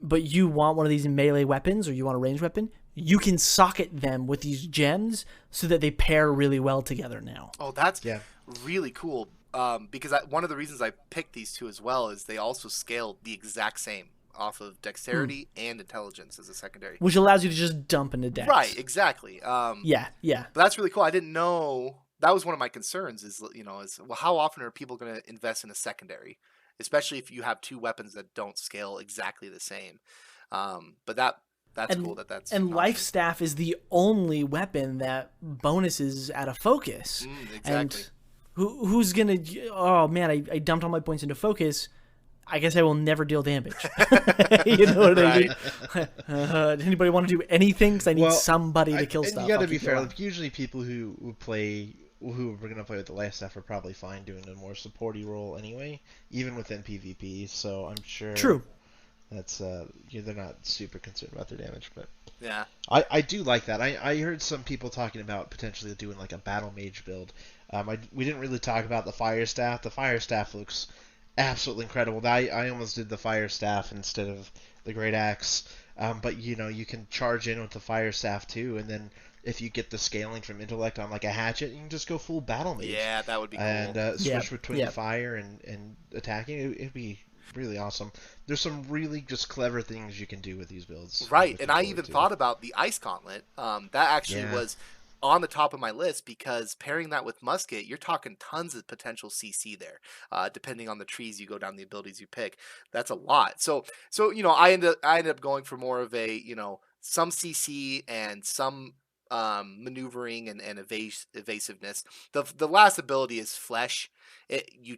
but you want one of these melee weapons or you want a ranged weapon, you can socket them with these gems so that they pair really well together now. Oh, that's really cool. Because one of the reasons I picked these two as well is they also scale the exact same off of dexterity and intelligence as a secondary, which allows you to just dump into dex. Right, exactly. Yeah. But that's really cool. I didn't know that was one of my concerns. Is how often are people going to invest in a secondary, especially if you have two weapons that don't scale exactly the same. But that's cool. That's and life staff is the only weapon that bonuses at a focus. Exactly. And who's gonna? Oh man, I dumped all my points into focus. I guess I will never deal damage. You know what I mean? Anybody want to do anything? Because I need somebody to kill stuff. You got to be fair. Like, usually, people who are going to play with the life staff are probably fine doing a more supporty role anyway, even within PvP. So I'm sure. True. That's they're not super concerned about their damage, but yeah, I do like that. I heard some people talking about potentially doing like a battle mage build. We didn't really talk about the fire staff. The fire staff looks absolutely incredible. I almost did the fire staff instead of the great axe. But you can charge in with the fire staff too, and then if you get the scaling from intellect on like a hatchet, you can just go full battle mage. Yeah, that would be cool. And switch between fire and attacking. It'd be really awesome. There's some really just clever things you can do with these builds. Right, and I even thought about the ice gauntlet. That actually was on the top of my list because pairing that with Musket, you're talking tons of potential CC there. Depending on the trees you go down, the abilities you pick, that's a lot. So I ended up going for more of a some CC and some maneuvering and evasiveness. The last ability is Flesh. You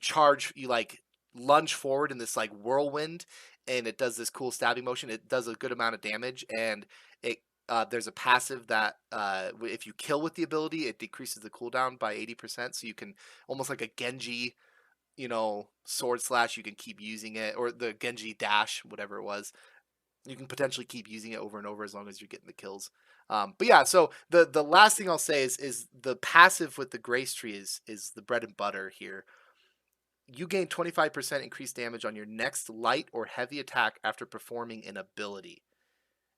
lunge forward in this like whirlwind, and it does this cool stabbing motion. It does a good amount of damage, and there's a passive that if you kill with the ability, it decreases the cooldown by 80%. So you can almost like a Genji, sword slash. You can keep using it, or the Genji dash, whatever it was. You can potentially keep using it over and over as long as you're getting the kills. But yeah, so the last thing I'll say is the passive with the Grace Tree is the bread and butter here. You gain 25% increased damage on your next light or heavy attack after performing an ability.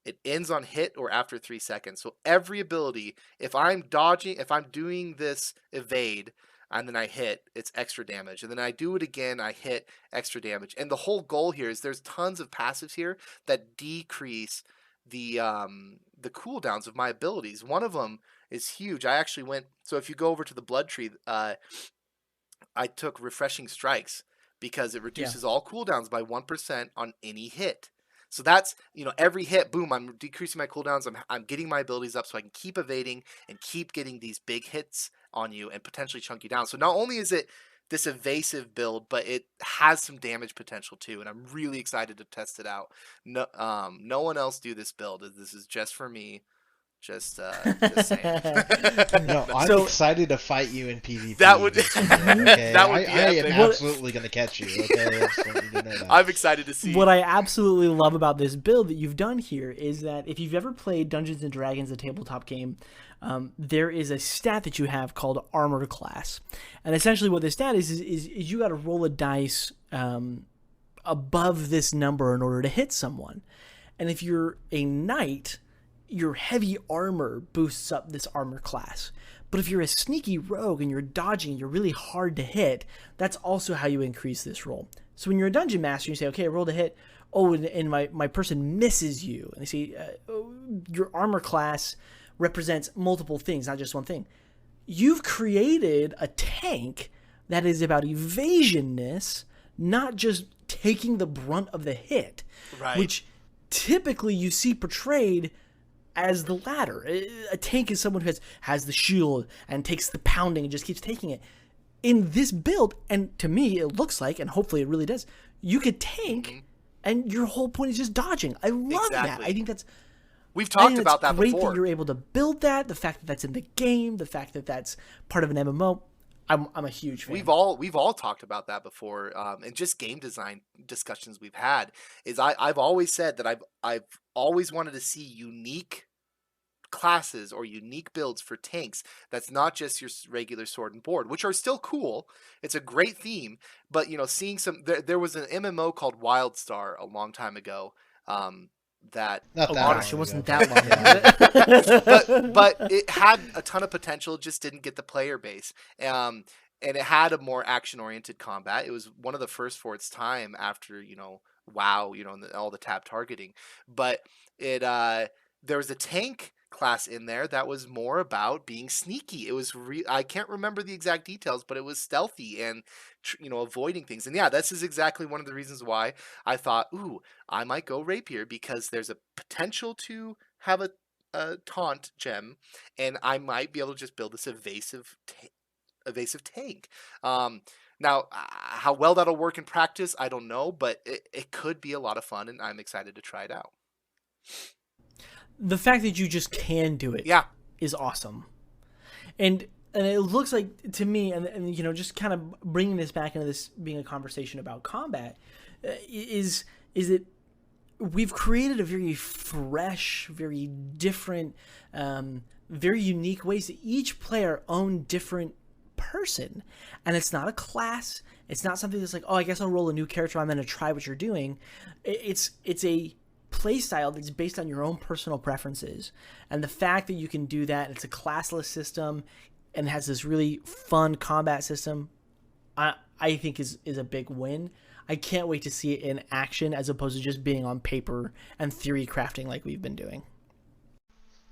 It ends on hit or after 3 seconds. So every ability, if I'm doing this evade, and then I hit, it's extra damage. And then I do it again, I hit, extra damage. And the whole goal here is there's tons of passives here that decrease the cooldowns of my abilities. One of them is huge. I actually went, so if you go over to the blood tree, I took Refreshing Strikes because it reduces all cooldowns by 1% on any hit. So that's, every hit, boom, I'm decreasing my cooldowns. I'm getting my abilities up so I can keep evading and keep getting these big hits on you and potentially chunk you down. So not only is it this evasive build, but it has some damage potential too, and I'm really excited to test it out. No one else do this build. This is just for me. Just saying. No, I'm So- excited to fight you in PvP. That would- this year, okay? that would be I am epic. absolutely going to catch you. Okay, I just want you to know that. I'm excited to see. What I absolutely love about this build that you've done here is that if you've ever played Dungeons and Dragons, a tabletop game, there is a stat that you have called Armor Class, and essentially what this stat is you got to roll a dice above this number in order to hit someone, and if you're a knight, your heavy armor boosts up this armor class. But if you're a sneaky rogue and you're dodging and you're really hard to hit, that's also how you increase this roll. So when you're a dungeon master, you say, okay, I rolled a hit. Oh, and my person misses you. And they say, your armor class represents multiple things, not just one thing. You've created a tank that is about evasionness, not just taking the brunt of the hit, Right. which typically you see portrayed as the latter. A tank is someone who has the shield and takes the pounding and just keeps taking it. In this build, and to me it looks like, and hopefully it really does, you could tank and your whole point is just dodging. I love that. Exactly. I think that's We've I think talked about that's that great before. that you're able to build that, the fact that that's in the game, the fact that that's part of an MMO. I'm a huge fan. We've all talked about that before, and just game design discussions we've had. Is I've always said that I've always wanted to see unique classes or unique builds for tanks that's not just your regular sword and board, which are still cool. It's a great theme, but seeing some there was an MMO called WildStar a long time ago. That Not Oh that gosh, it long wasn't ago. that long ago. but it had a ton of potential, just didn't get the player base. And it had a more action-oriented combat. It was one of the first for its time after, WoW, and all the tab targeting. But it there was a tank class in there that was more about being sneaky. It was I can't remember the exact details, but it was stealthy and avoiding things. And yeah, this is exactly one of the reasons why I thought, ooh, I might go Rapier, because there's a potential to have a taunt gem, and I might be able to just build this evasive tank. Now, how well that'll work in practice, I don't know, but it could be a lot of fun, and I'm excited to try it out. The fact that you just can do it Yeah. is awesome. And it looks like to me, and just kind of bringing this back into this being a conversation about combat, is that we've created a very fresh, very different, very unique ways that each player own different person. And it's not a class. It's not something that's like, oh, I guess I'll roll a new character, I'm going to try what you're doing. It's a play style that's based on your own personal preferences, and the fact that you can do that, it's a classless system and has this really fun combat system, I think is a big win. I can't wait to see it in action as opposed to just being on paper and theory crafting like we've been doing.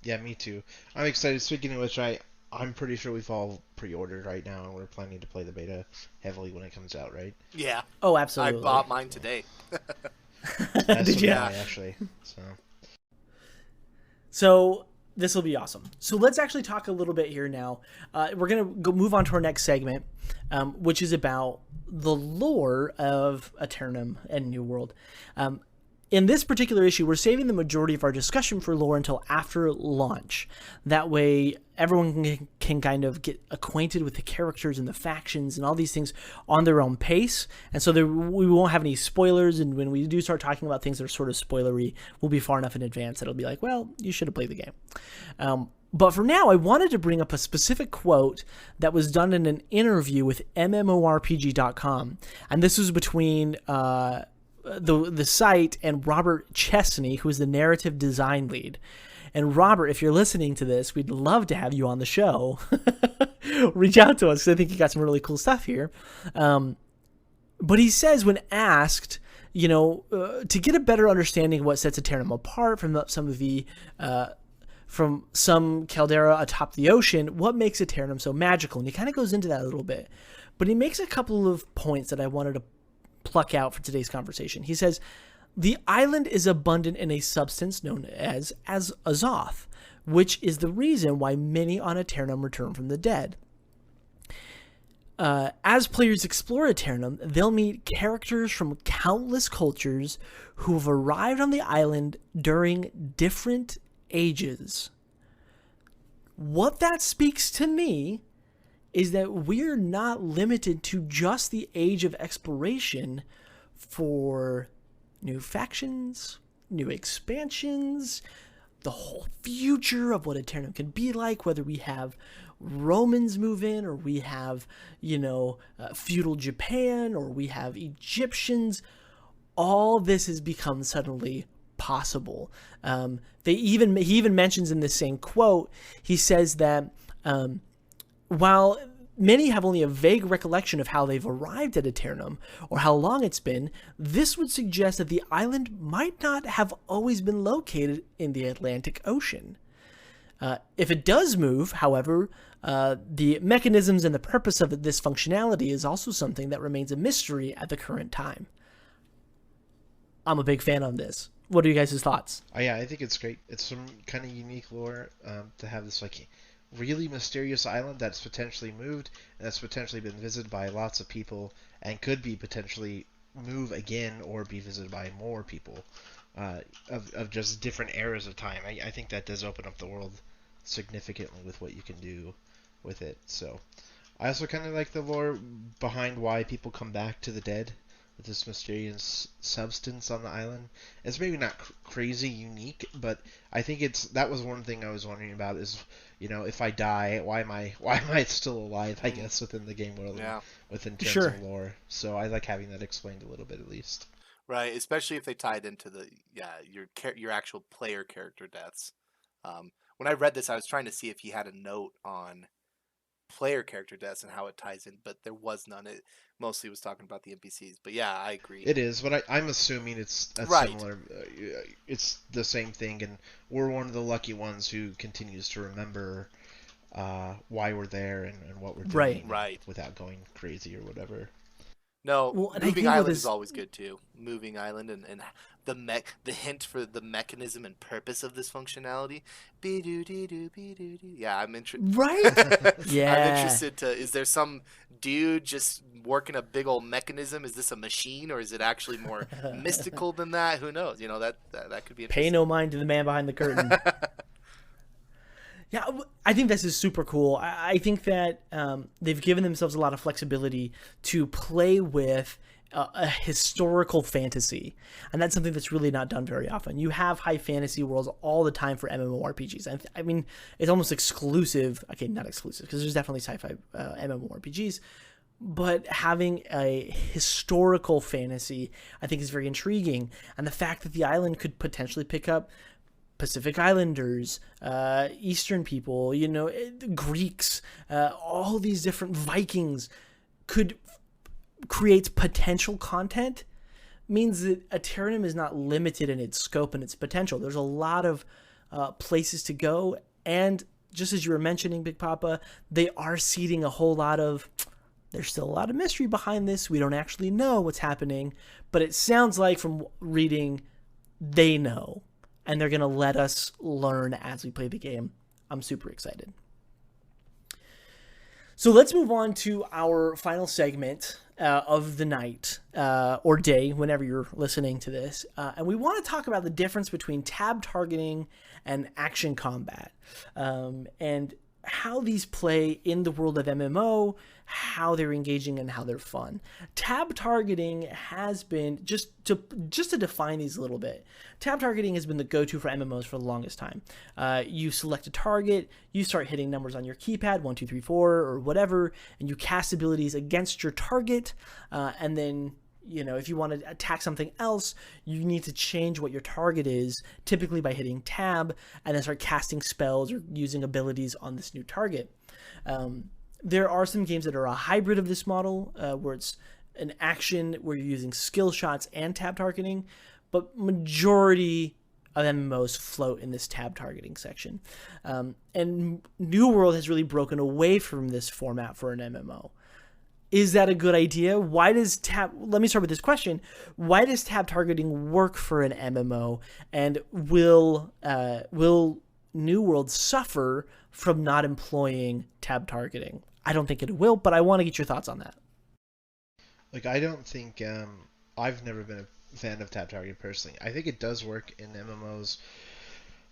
Yeah, me too. I'm excited. Speaking of which, I'm pretty sure we've all pre-ordered right now, and we're planning to play the beta heavily when it comes out, right? Yeah. Oh, I absolutely. bought mine today. That's Did what you? I actually. So this will be awesome. So let's actually talk a little bit here now. We're going to move on to our next segment, which is about the lore of Aeternum and New World. In this particular issue, we're saving the majority of our discussion for lore until after launch. That way, everyone can kind of get acquainted with the characters and the factions and all these things on their own pace. And so we won't have any spoilers. And when we do start talking about things that are sort of spoilery, we'll be far enough in advance that it'll be like, well, you should have played the game. But for now, I wanted to bring up a specific quote that was done in an interview with MMORPG.com. And this was between the site and Robert Chesney, who is the narrative design lead. And Robert, if you're listening to this, we'd love to have you on the show. Reach out to us, because I think you got some really cool stuff here. But he says, when asked, to get a better understanding of what sets Aeternum apart from some caldera atop the ocean, what makes Aeternum so magical? And he kind of goes into that a little bit. But he makes a couple of points that I wanted to pluck out for today's conversation. He says, The island is abundant in a substance known as Azoth, which is the reason why many on Aeternum return from the dead. As players explore Aeternum, they'll meet characters from countless cultures who have arrived on the island during different ages. What that speaks to me is that we're not limited to just the age of exploration for new factions, new expansions, the whole future of what Aeternum can be like, whether we have Romans move in, or we have, feudal Japan, or we have Egyptians. All this has become suddenly possible. He even mentions in the same quote, he says that while many have only a vague recollection of how they've arrived at Aeternum or how long it's been, this would suggest that the island might not have always been located in the Atlantic Ocean. If it does move, however, the mechanisms and the purpose of this functionality is also something that remains a mystery at the current time. I'm a big fan on this. What are you guys' thoughts? Yeah, I think it's great. It's some kind of unique lore to have this really mysterious island that's potentially moved and that's potentially been visited by lots of people and could be potentially move again or be visited by more people of just different eras of time. I think that does open up the world significantly with what you can do with it. So I also kind of like the lore behind why people come back to the dead with this mysterious substance on the island. It's maybe not crazy unique, but I think that was one thing I was wondering about is, if I die, why am I still alive, I guess, within the game world, within terms of lore. So I like having that explained a little bit at least. Right, especially if they tied into your actual player character deaths. When I read this, I was trying to see if he had a note on player character deaths and how it ties in, but there was none. It mostly was talking about the NPCs. But yeah, I agree. It is, but I'm assuming it's right. Similar. It's the same thing, and we're one of the lucky ones who continues to remember why we're there and what we're doing, right, without going crazy or whatever. No, moving island is always good too. Moving island and the hint for the mechanism and purpose of this functionality. Yeah, I'm interested. Right? Yeah. I'm interested to. Is there some dude just working a big old mechanism? Is this a machine or is it actually more mystical than that? Who knows? That could be interesting. Pay no mind to the man behind the curtain. Yeah, I think this is super cool. I think that they've given themselves a lot of flexibility to play with a historical fantasy, and that's something that's really not done very often. You have high fantasy worlds all the time for MMORPGs. I mean, it's almost exclusive. Okay, not exclusive, because there's definitely sci-fi MMORPGs, but having a historical fantasy, I think, is very intriguing. And the fact that the island could potentially pick up Pacific Islanders, Eastern people, Greeks, all these different Vikings could create potential content means that Aeternum is not limited in its scope and its potential. There's a lot of places to go, and just as you were mentioning, Big Papa, they are seeding a whole lot of... There's still a lot of mystery behind this. We don't actually know what's happening, but it sounds like from reading, they know. And they're going to let us learn as we play the game. I'm super excited. So let's move on to our final segment of the night or day, whenever you're listening to this. And we want to talk about the difference between tab targeting and action combat. And how these play in the world of MMO, how they're engaging and how they're fun. Tab targeting has been, just to define these a little bit, tab targeting has been the go-to for MMOs for the longest time. You select a target, you start hitting numbers on your keypad, 1, 2, 3, 4, or whatever, and you cast abilities against your target, and then if you want to attack something else, you need to change what your target is, typically by hitting tab, and then start casting spells or using abilities on this new target. There are some games that are a hybrid of this model, where it's an action where you're using skill shots and tab targeting, but majority of MMOs float in this tab targeting section. And New World has really broken away from this format for an MMO. Is that a good idea? Why does let me start with this question. Why does tab targeting work for an MMO, and will New World suffer from not employing tab targeting? I don't think it will, but I want to get your thoughts on that. Like, I don't think I've never been a fan of tab targeting personally. I think it does work in MMOs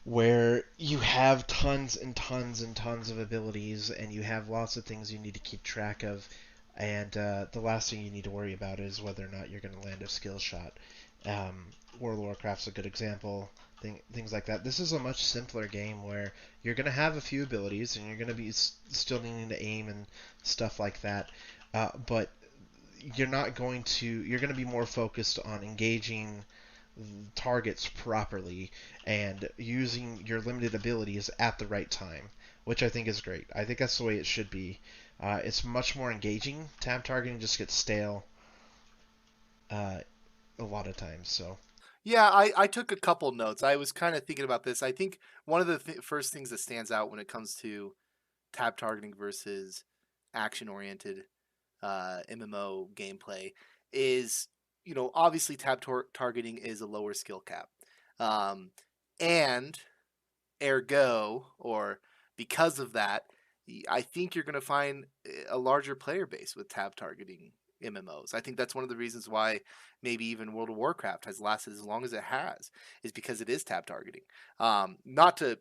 where you have tons and tons and tons of abilities, and you have lots of things you need to keep track of. And the last thing you need to worry about is whether or not you're going to land a skill shot. World of Warcraft's a good example. Things like that. This is a much simpler game where you're going to have a few abilities, and you're going to be still needing to aim and stuff like that. But you're not going to. You're going to be more focused on engaging targets properly and using your limited abilities at the right time, which I think is great. I think that's the way it should be. It's much more engaging. Tab targeting just gets stale a lot of times. So Yeah, I took a couple notes. I was kind of thinking about this. I think one of the first things that stands out when it comes to tab targeting versus action-oriented MMO gameplay is, obviously tab targeting is a lower skill cap. And ergo, or because of that, I think you're going to find a larger player base with tab targeting MMOs. I think that's one of the reasons why maybe even World of Warcraft has lasted as long as it has, is because it is tab targeting. Not to,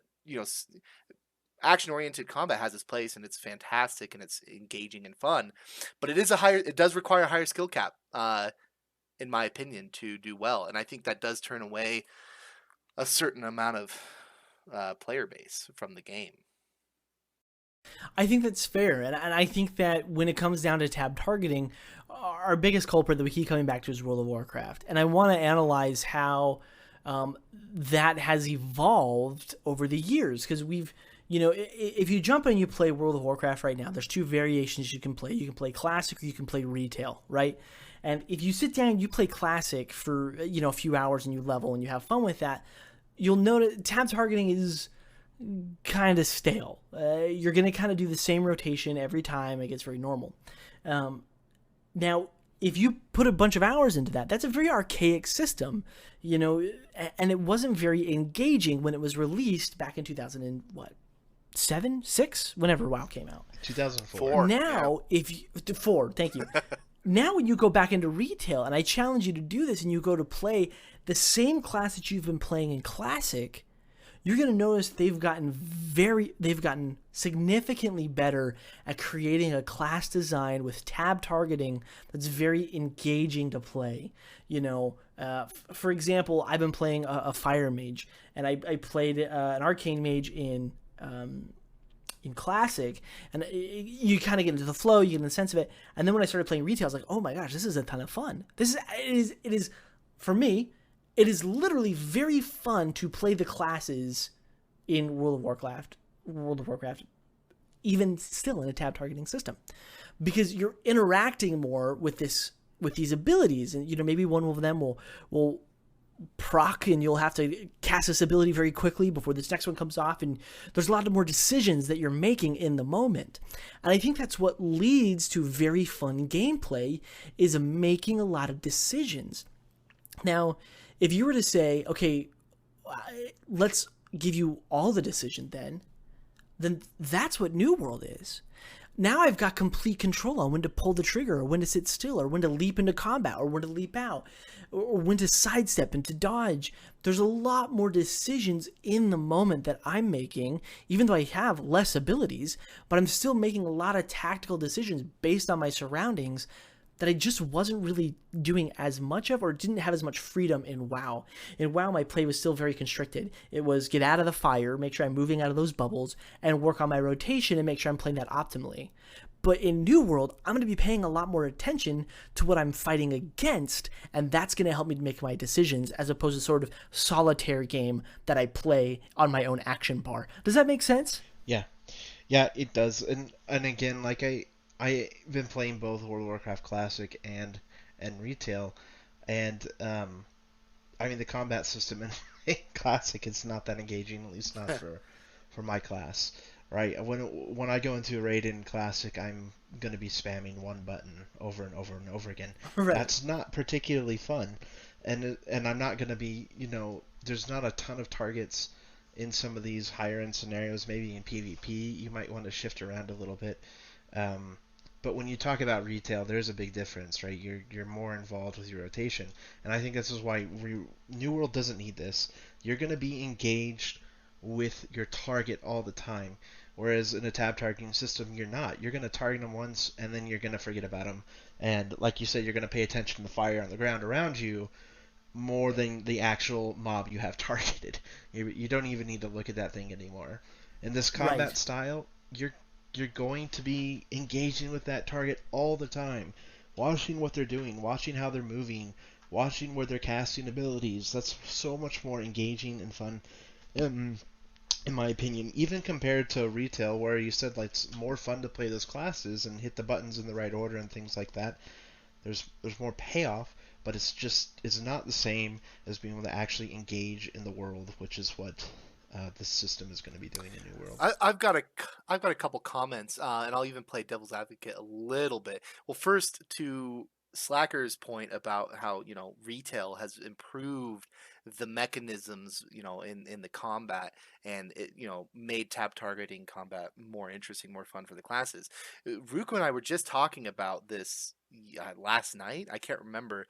action-oriented combat has its place, and it's fantastic, and it's engaging and fun, but it does require a higher skill cap, in my opinion, to do well. And I think that does turn away a certain amount of player base from the game. I think that's fair, and I think that when it comes down to tab targeting, our biggest culprit that we keep coming back to is World of Warcraft, and I want to analyze how that has evolved over the years, because if you jump in and you play World of Warcraft right now, there's two variations you can play. You can play Classic or you can play Retail, right? And if you sit down and you play Classic for a few hours and you level and you have fun with that, you'll notice tab targeting is kind of stale. You're going to kind of do the same rotation every time. It gets very normal. Now, if you put a bunch of hours into that, that's a very archaic system, and it wasn't very engaging when it was released back in 2007, 6, whenever WoW came out. 2004. Now, thank you. Now, when you go back into Retail, and I challenge you to do this, and you go to play the same class that you've been playing in Classic, you're going to notice they've gotten significantly better at creating a class design with tab targeting that's very engaging to play. For example, I've been playing a Fire Mage, and I played an Arcane Mage in Classic, and you kind of get into the flow, you get in the sense of it, and then when I started playing Retail, I was like, oh my gosh, this is a ton of fun. It is for me. It is literally very fun to play the classes in World of Warcraft, even still in a tab targeting system, because you're interacting more with these abilities, and maybe one of them will proc, and you'll have to cast this ability very quickly before this next one comes off, and there's a lot of more decisions that you're making in the moment. And I think that's what leads to very fun gameplay, is making a lot of decisions. Now, if you were to say, okay, let's give you all the decision then that's what New World is. Now I've got complete control on when to pull the trigger, or when to sit still, or when to leap into combat, or when to leap out, or when to sidestep and to dodge. There's a lot more decisions in the moment that I'm making, even though I have less abilities, but I'm still making a lot of tactical decisions based on my surroundings that I just wasn't really doing as much of, or didn't have as much freedom in WoW. In WoW, my play was still very constricted. It was get out of the fire, make sure I'm moving out of those bubbles, and work on my rotation and make sure I'm playing that optimally. But in New World, I'm going to be paying a lot more attention to what I'm fighting against, and that's going to help me to make my decisions, as opposed to sort of solitaire game that I play on my own action bar. Does that make sense? Yeah, it does. And again, like I've been playing both World of Warcraft Classic and Retail, and I mean the combat system in Classic is not that engaging, at least not for my class. right? When I go into a raid in Classic, I'm going to be spamming one button over and over and over again. Right. That's not particularly fun, and I'm not going to be, there's not a ton of targets in some of these higher end scenarios. Maybe in PvP, you might want to shift around a little bit. Um, but when you talk about retail, there's a big difference, right? You're more involved with your rotation, and I think this is why New World doesn't need this. You're going to be engaged with your target all the time, whereas in a tab targeting system, you're not. You're going to target them once, and then you're going to forget about them. And like you said, you're going to pay attention to the fire on the ground around you more than the actual mob you have targeted. You don't even need to look at that thing anymore. In this combat style, you're going to be engaging with that target all the time, watching what they're doing, watching how they're moving, watching where they're casting abilities. That's so much more engaging and fun, in my opinion, even compared to retail, where you said like it's more fun to play those classes and hit the buttons in the right order and things like that. There's more payoff, but it's not the same as being able to actually engage in the world, which is what this system is going to be doing in New World. I've got a couple comments, and I'll even play devil's advocate a little bit. Well, first, to Slacker's point about how retail has improved the mechanisms in the combat, and it made tab targeting combat more interesting, more fun for the classes. Ruko and I were just talking about this last night. I can't remember,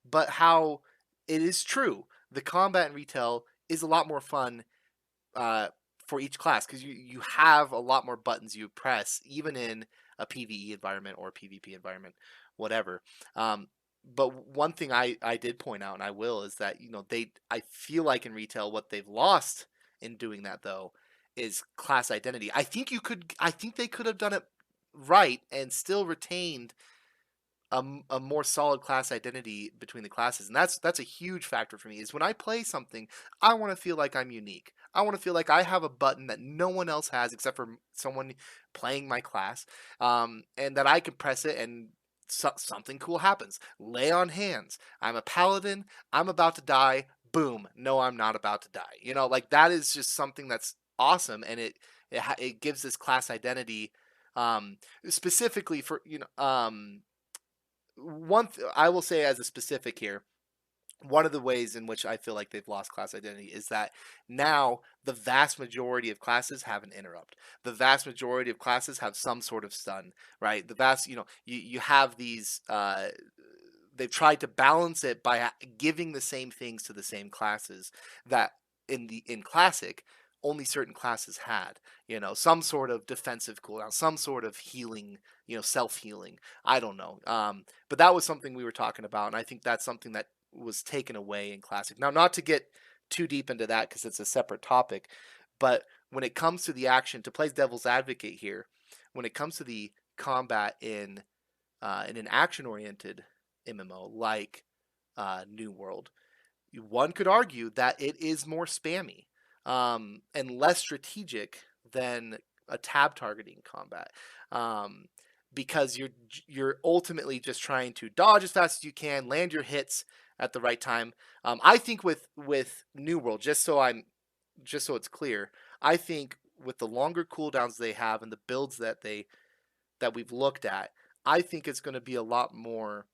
but how it is true. The combat in retail is a lot more fun for each class, because you have a lot more buttons you press, even in a PvE environment or a PvP environment, whatever. But one thing I did point out, and I will, is that I feel like in retail what they've lost in doing that though is class identity. I think they could have done it right and still retained a more solid class identity between the classes, and that's a huge factor for me. Is when I play something, I want to feel like I'm unique. I want to feel like I have a button that no one else has except for someone playing my class, and that I can press it and something cool happens. Lay on hands. I'm a paladin. I'm about to die. Boom. No, I'm not about to die. Like that is just something that's awesome, and it gives this class identity, specifically for I will say as a specific here, one of the ways in which I feel like they've lost class identity is that now the vast majority of classes have an interrupt. The vast majority of classes have some sort of stun, right? You have these, they've tried to balance it by giving the same things to the same classes that in Classic, only certain classes had, some sort of defensive cooldown, some sort of healing, self-healing. I don't know. But that was something we were talking about, and I think that's something that was taken away in Classic. Now, not to get too deep into that because it's a separate topic, but when it comes to the action, to play devil's advocate here, when it comes to the combat in an action-oriented MMO like New World, one could argue that it is more spammy and less strategic than a tab targeting combat, because you're ultimately just trying to dodge as fast as you can, land your hits at the right time. I think with New World, just so it's clear, I think with the longer cooldowns they have and the builds that we've looked at, I think it's going to be a lot more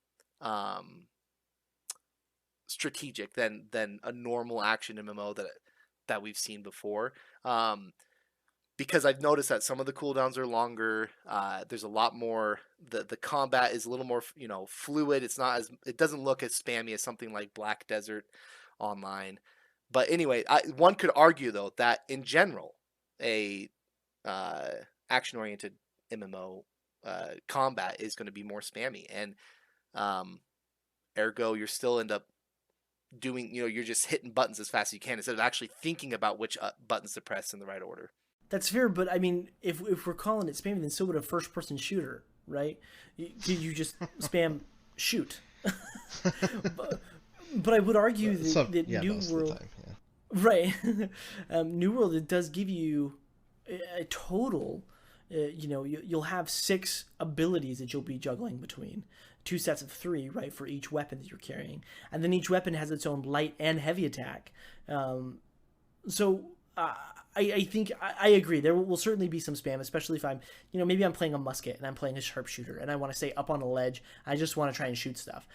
strategic than a normal action MMO that we've seen before. Because I've noticed that some of the cooldowns are longer. There's a lot more. The combat is a little more fluid. It doesn't look as spammy as something like Black Desert Online. But anyway, one could argue though that in general, a action-oriented MMO combat is going to be more spammy, and ergo you're still end up doing you're just hitting buttons as fast as you can instead of actually thinking about which buttons to press in the right order. That's fair, but I mean, if we're calling it spammy, then so would a first-person shooter, right? You just spam shoot. but I would argue that New World, right? New World, it does give you a total. You'll have 6 abilities that you'll be juggling between. 2 sets of 3, right, for each weapon that you're carrying, and then each weapon has its own light and heavy attack. So I think I agree. There will certainly be some spam, especially if I'm, maybe I'm playing a musket and I'm playing a sharpshooter and I want to stay up on a ledge. I just want to try and shoot stuff.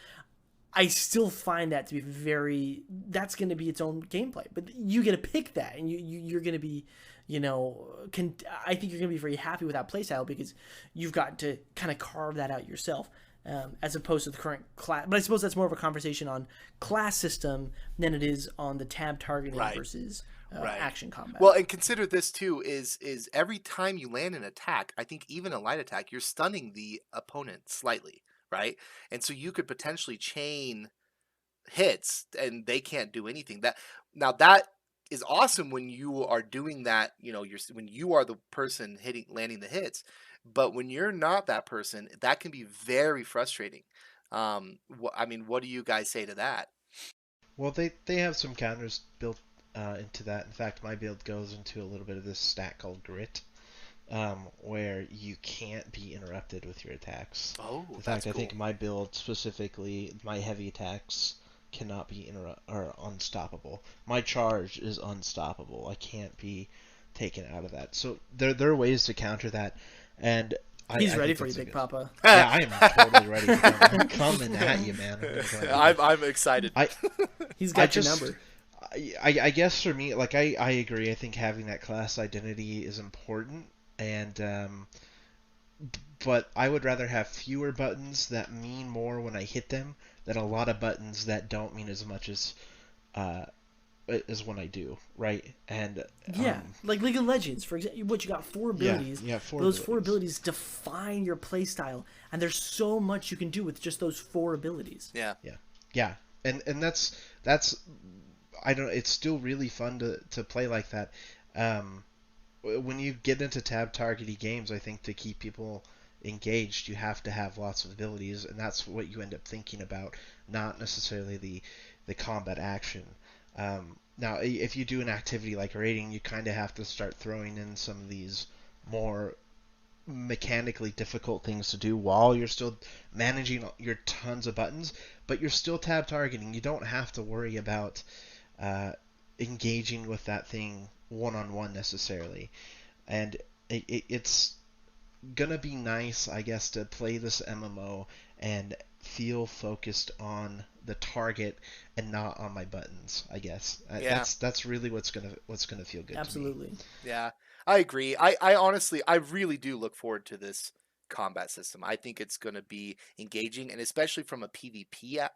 I still find that to be that's going to be its own gameplay, but you get to pick that, and you're going to be, I think you're going to be very happy with that playstyle because you've got to kind of carve that out yourself, as opposed to the current class. But I suppose that's more of a conversation on class system than it is on the tab targeting versus action combat. Well, and consider this too, is every time you land an attack, I think even a light attack, you're stunning the opponent slightly. Right. And so you could potentially chain hits and they can't do anything. That is awesome when you are doing that, when you are the person landing the hits. But when you're not that person, that can be very frustrating. What do you guys say to that? Well, they have some counters built into that. In fact, my build goes into a little bit of this stat called grit. Where you can't be interrupted with your attacks. Oh, in fact, I think my build specifically, my heavy attacks cannot be unstoppable. My charge is unstoppable. I can't be taken out of that. So there are ways to counter that, and he's ready for you, Big Papa. Yeah, I am totally ready. I'm coming at you, man. I'm excited. He's got your number. I guess for me, like I agree. I think having that class identity is important. And but I would rather have fewer buttons that mean more when I hit them than a lot of buttons that don't mean as much as when I do, right? And like League of Legends, for example, you got 4 abilities. Yeah, 4 those abilities. 4 abilities define your playstyle, and there's so much you can do with just those 4 abilities. Yeah. And that's I don't know, it's still really fun to play like that. When you get into tab targeting games, I think to keep people engaged, you have to have lots of abilities, and that's what you end up thinking about, not necessarily the combat action. Now, if you do an activity like raiding, you kind of have to start throwing in some of these more mechanically difficult things to do while you're still managing your tons of buttons, but you're still tab targeting. You don't have to worry about engaging with that thing one-on-one necessarily, and it's gonna be nice, I guess, to play this MMO and feel focused on the target and not on my buttons, I guess. That's really what's gonna feel good. Absolutely. To me. Yeah, I agree. I honestly, I really do look forward to this combat system. I think it's going to be engaging, and especially from a PvP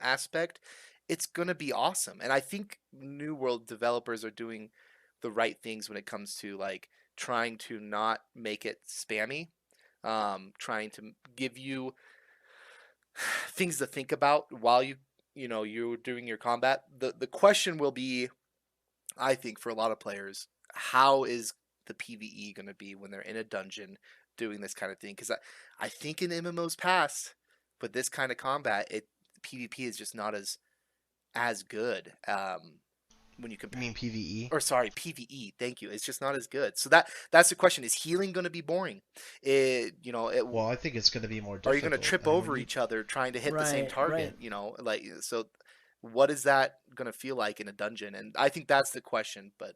aspect, it's going to be awesome. And I think New World developers are doing the right things when it comes to like trying to not make it spammy, trying to give you things to think about while you're doing your combat. The question will be, I think, for a lot of players, how is the PvE going to be when they're in a dungeon doing this kind of thing? Because I think in MMOs past, with this kind of combat, PvP is just not as good. When you compare, You mean PvE? or sorry, PvE. Thank you. It's just not as good. So that's the question: is healing going to be boring? Well, I think it's going to be more difficult. Are you going to trip over each other trying to hit the same target? Right. So what is that going to feel like in a dungeon? And I think that's the question. But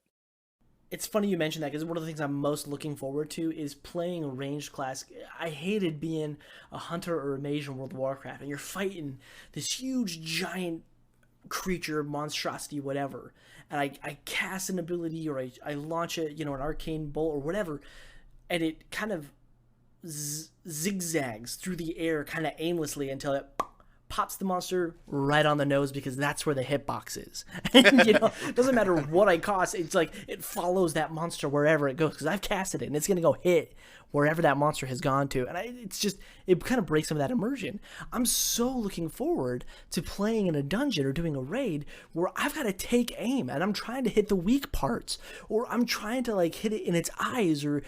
it's funny you mentioned that, because one of the things I'm most looking forward to is playing a ranged class. I hated being a hunter or a mage in World of Warcraft, and you're fighting this huge giant creature, monstrosity, whatever, and I cast an ability, or I launch an arcane bolt or whatever, and it kind of zigzags through the air kind of aimlessly until it pops the monster right on the nose, because that's where the hitbox is. And, it doesn't matter what I cast, it's like it follows that monster wherever it goes, because I've casted it and it's going to go hit wherever that monster has gone to. And it kind of breaks some of that immersion. I'm so looking forward to playing in a dungeon or doing a raid where I've got to take aim and I'm trying to hit the weak parts, or I'm trying to like hit it in its eyes or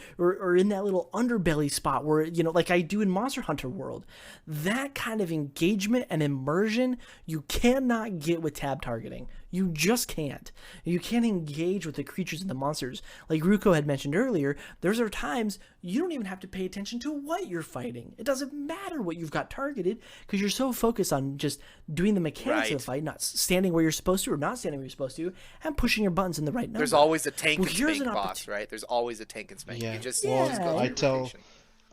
in that little underbelly spot where, like I do in Monster Hunter World. That kind of engagement and immersion you cannot get with tab targeting. You just can't. You can't engage with the creatures and the monsters. Like Ruko had mentioned earlier, there are times you don't even have to pay attention to what you're fighting. It doesn't matter what you've got targeted because you're so focused on just doing the mechanics of the fight, not standing where you're supposed to or not standing where you're supposed to, and pushing your buttons in the right number. There's always a tank and spank boss, right? There's always a tank and spank. Yeah. You just, Well, you just go through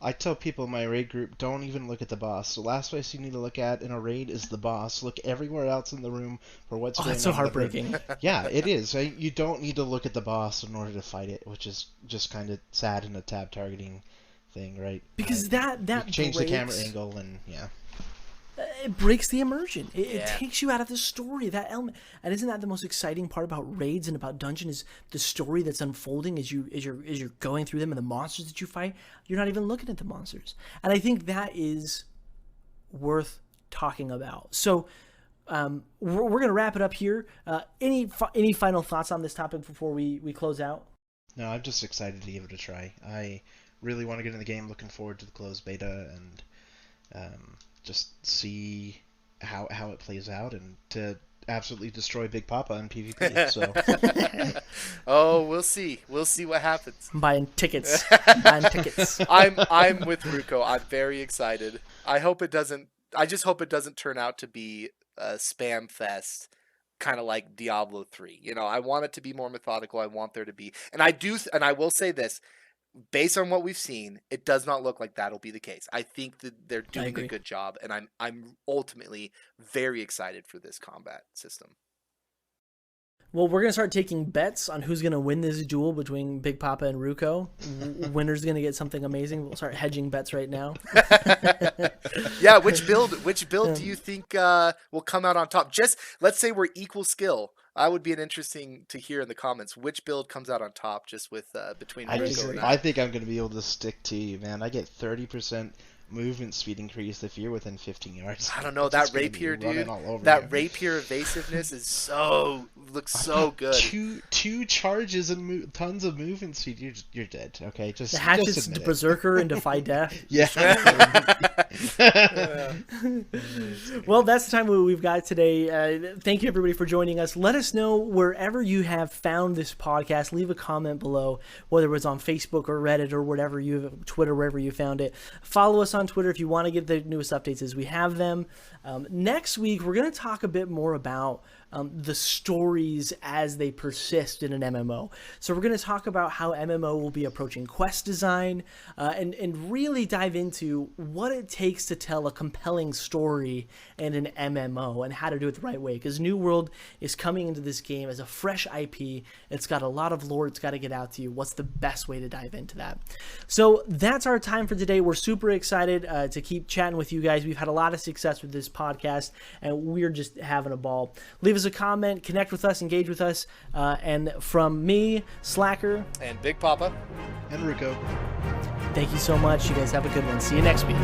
I tell people in my raid group, don't even look at the boss. The last place you need to look at in a raid is the boss. Look everywhere else in the room for what's going on. That's so heartbreaking. Yeah, it is. You don't need to look at the boss in order to fight it, which is just kind of sad in a tab targeting thing, right? Because that change the camera angle and yeah. It breaks the immersion. It takes you out of the story, that element. And isn't that the most exciting part about raids and about dungeon is the story that's unfolding as you're going through them and the monsters that you fight. You're not even looking at the monsters. And I think that is worth talking about. So we're going to wrap it up here. Any final thoughts on this topic before we close out? No, I'm just excited to give it a try. I really want to get in the game. Looking forward to the closed beta and just see how it plays out and to absolutely destroy Big Papa in PvP. So, oh, we'll see. We'll see what happens. I'm buying tickets. I'm with Ruko. I'm very excited. I just hope it doesn't turn out to be a spam fest, kind of like Diablo 3. You know, I want it to be more methodical. I want there to be, and I will say this. Based on what we've seen, it does not look like that'll be the case. I think that they're doing a good job, and I'm ultimately very excited for this combat system. Well, we're going to start taking bets on who's going to win this duel between Big Papa and Ruko. Winner's going to get something amazing. We'll start hedging bets right now. Yeah, which build do you think will come out on top? Just let's say we're equal skill. I would be interesting to hear in the comments which build comes out on top, just with between Ruko and I think I'm going to be able to stick to you, man. I get 30% movement speed increase if you're within 15 yards. I don't know, that Rapier, dude. That Rapier evasiveness is looks so good. Two charges and tons of movement speed. You're dead. Okay, just the hatchets just to Berserker and defy death. Yeah. Well, that's the time we've got today. Thank you everybody for joining us. Let us know wherever you have found this podcast. Leave a comment below, whether it was on Facebook or Reddit or whatever Twitter, wherever you found it. Follow us on Twitter if you want to get the newest updates as we have them. Next week, we're going to talk a bit more about the stories as they persist in an MMO. So we're going to talk about how MMO will be approaching quest design and really dive into what it takes to tell a compelling story in an MMO and how to do it the right way. Because New World is coming into this game as a fresh IP. It's got a lot of lore. It's got to get out to you. What's the best way to dive into that? So that's our time for today. We're super excited to keep chatting with you guys. We've had a lot of success with this podcast, and we're just having a ball. Leave us a comment, connect with us, engage with us, and from me, Slacker, and Big Papa, and Ruko, thank you so much. You guys have a good one. See you next week.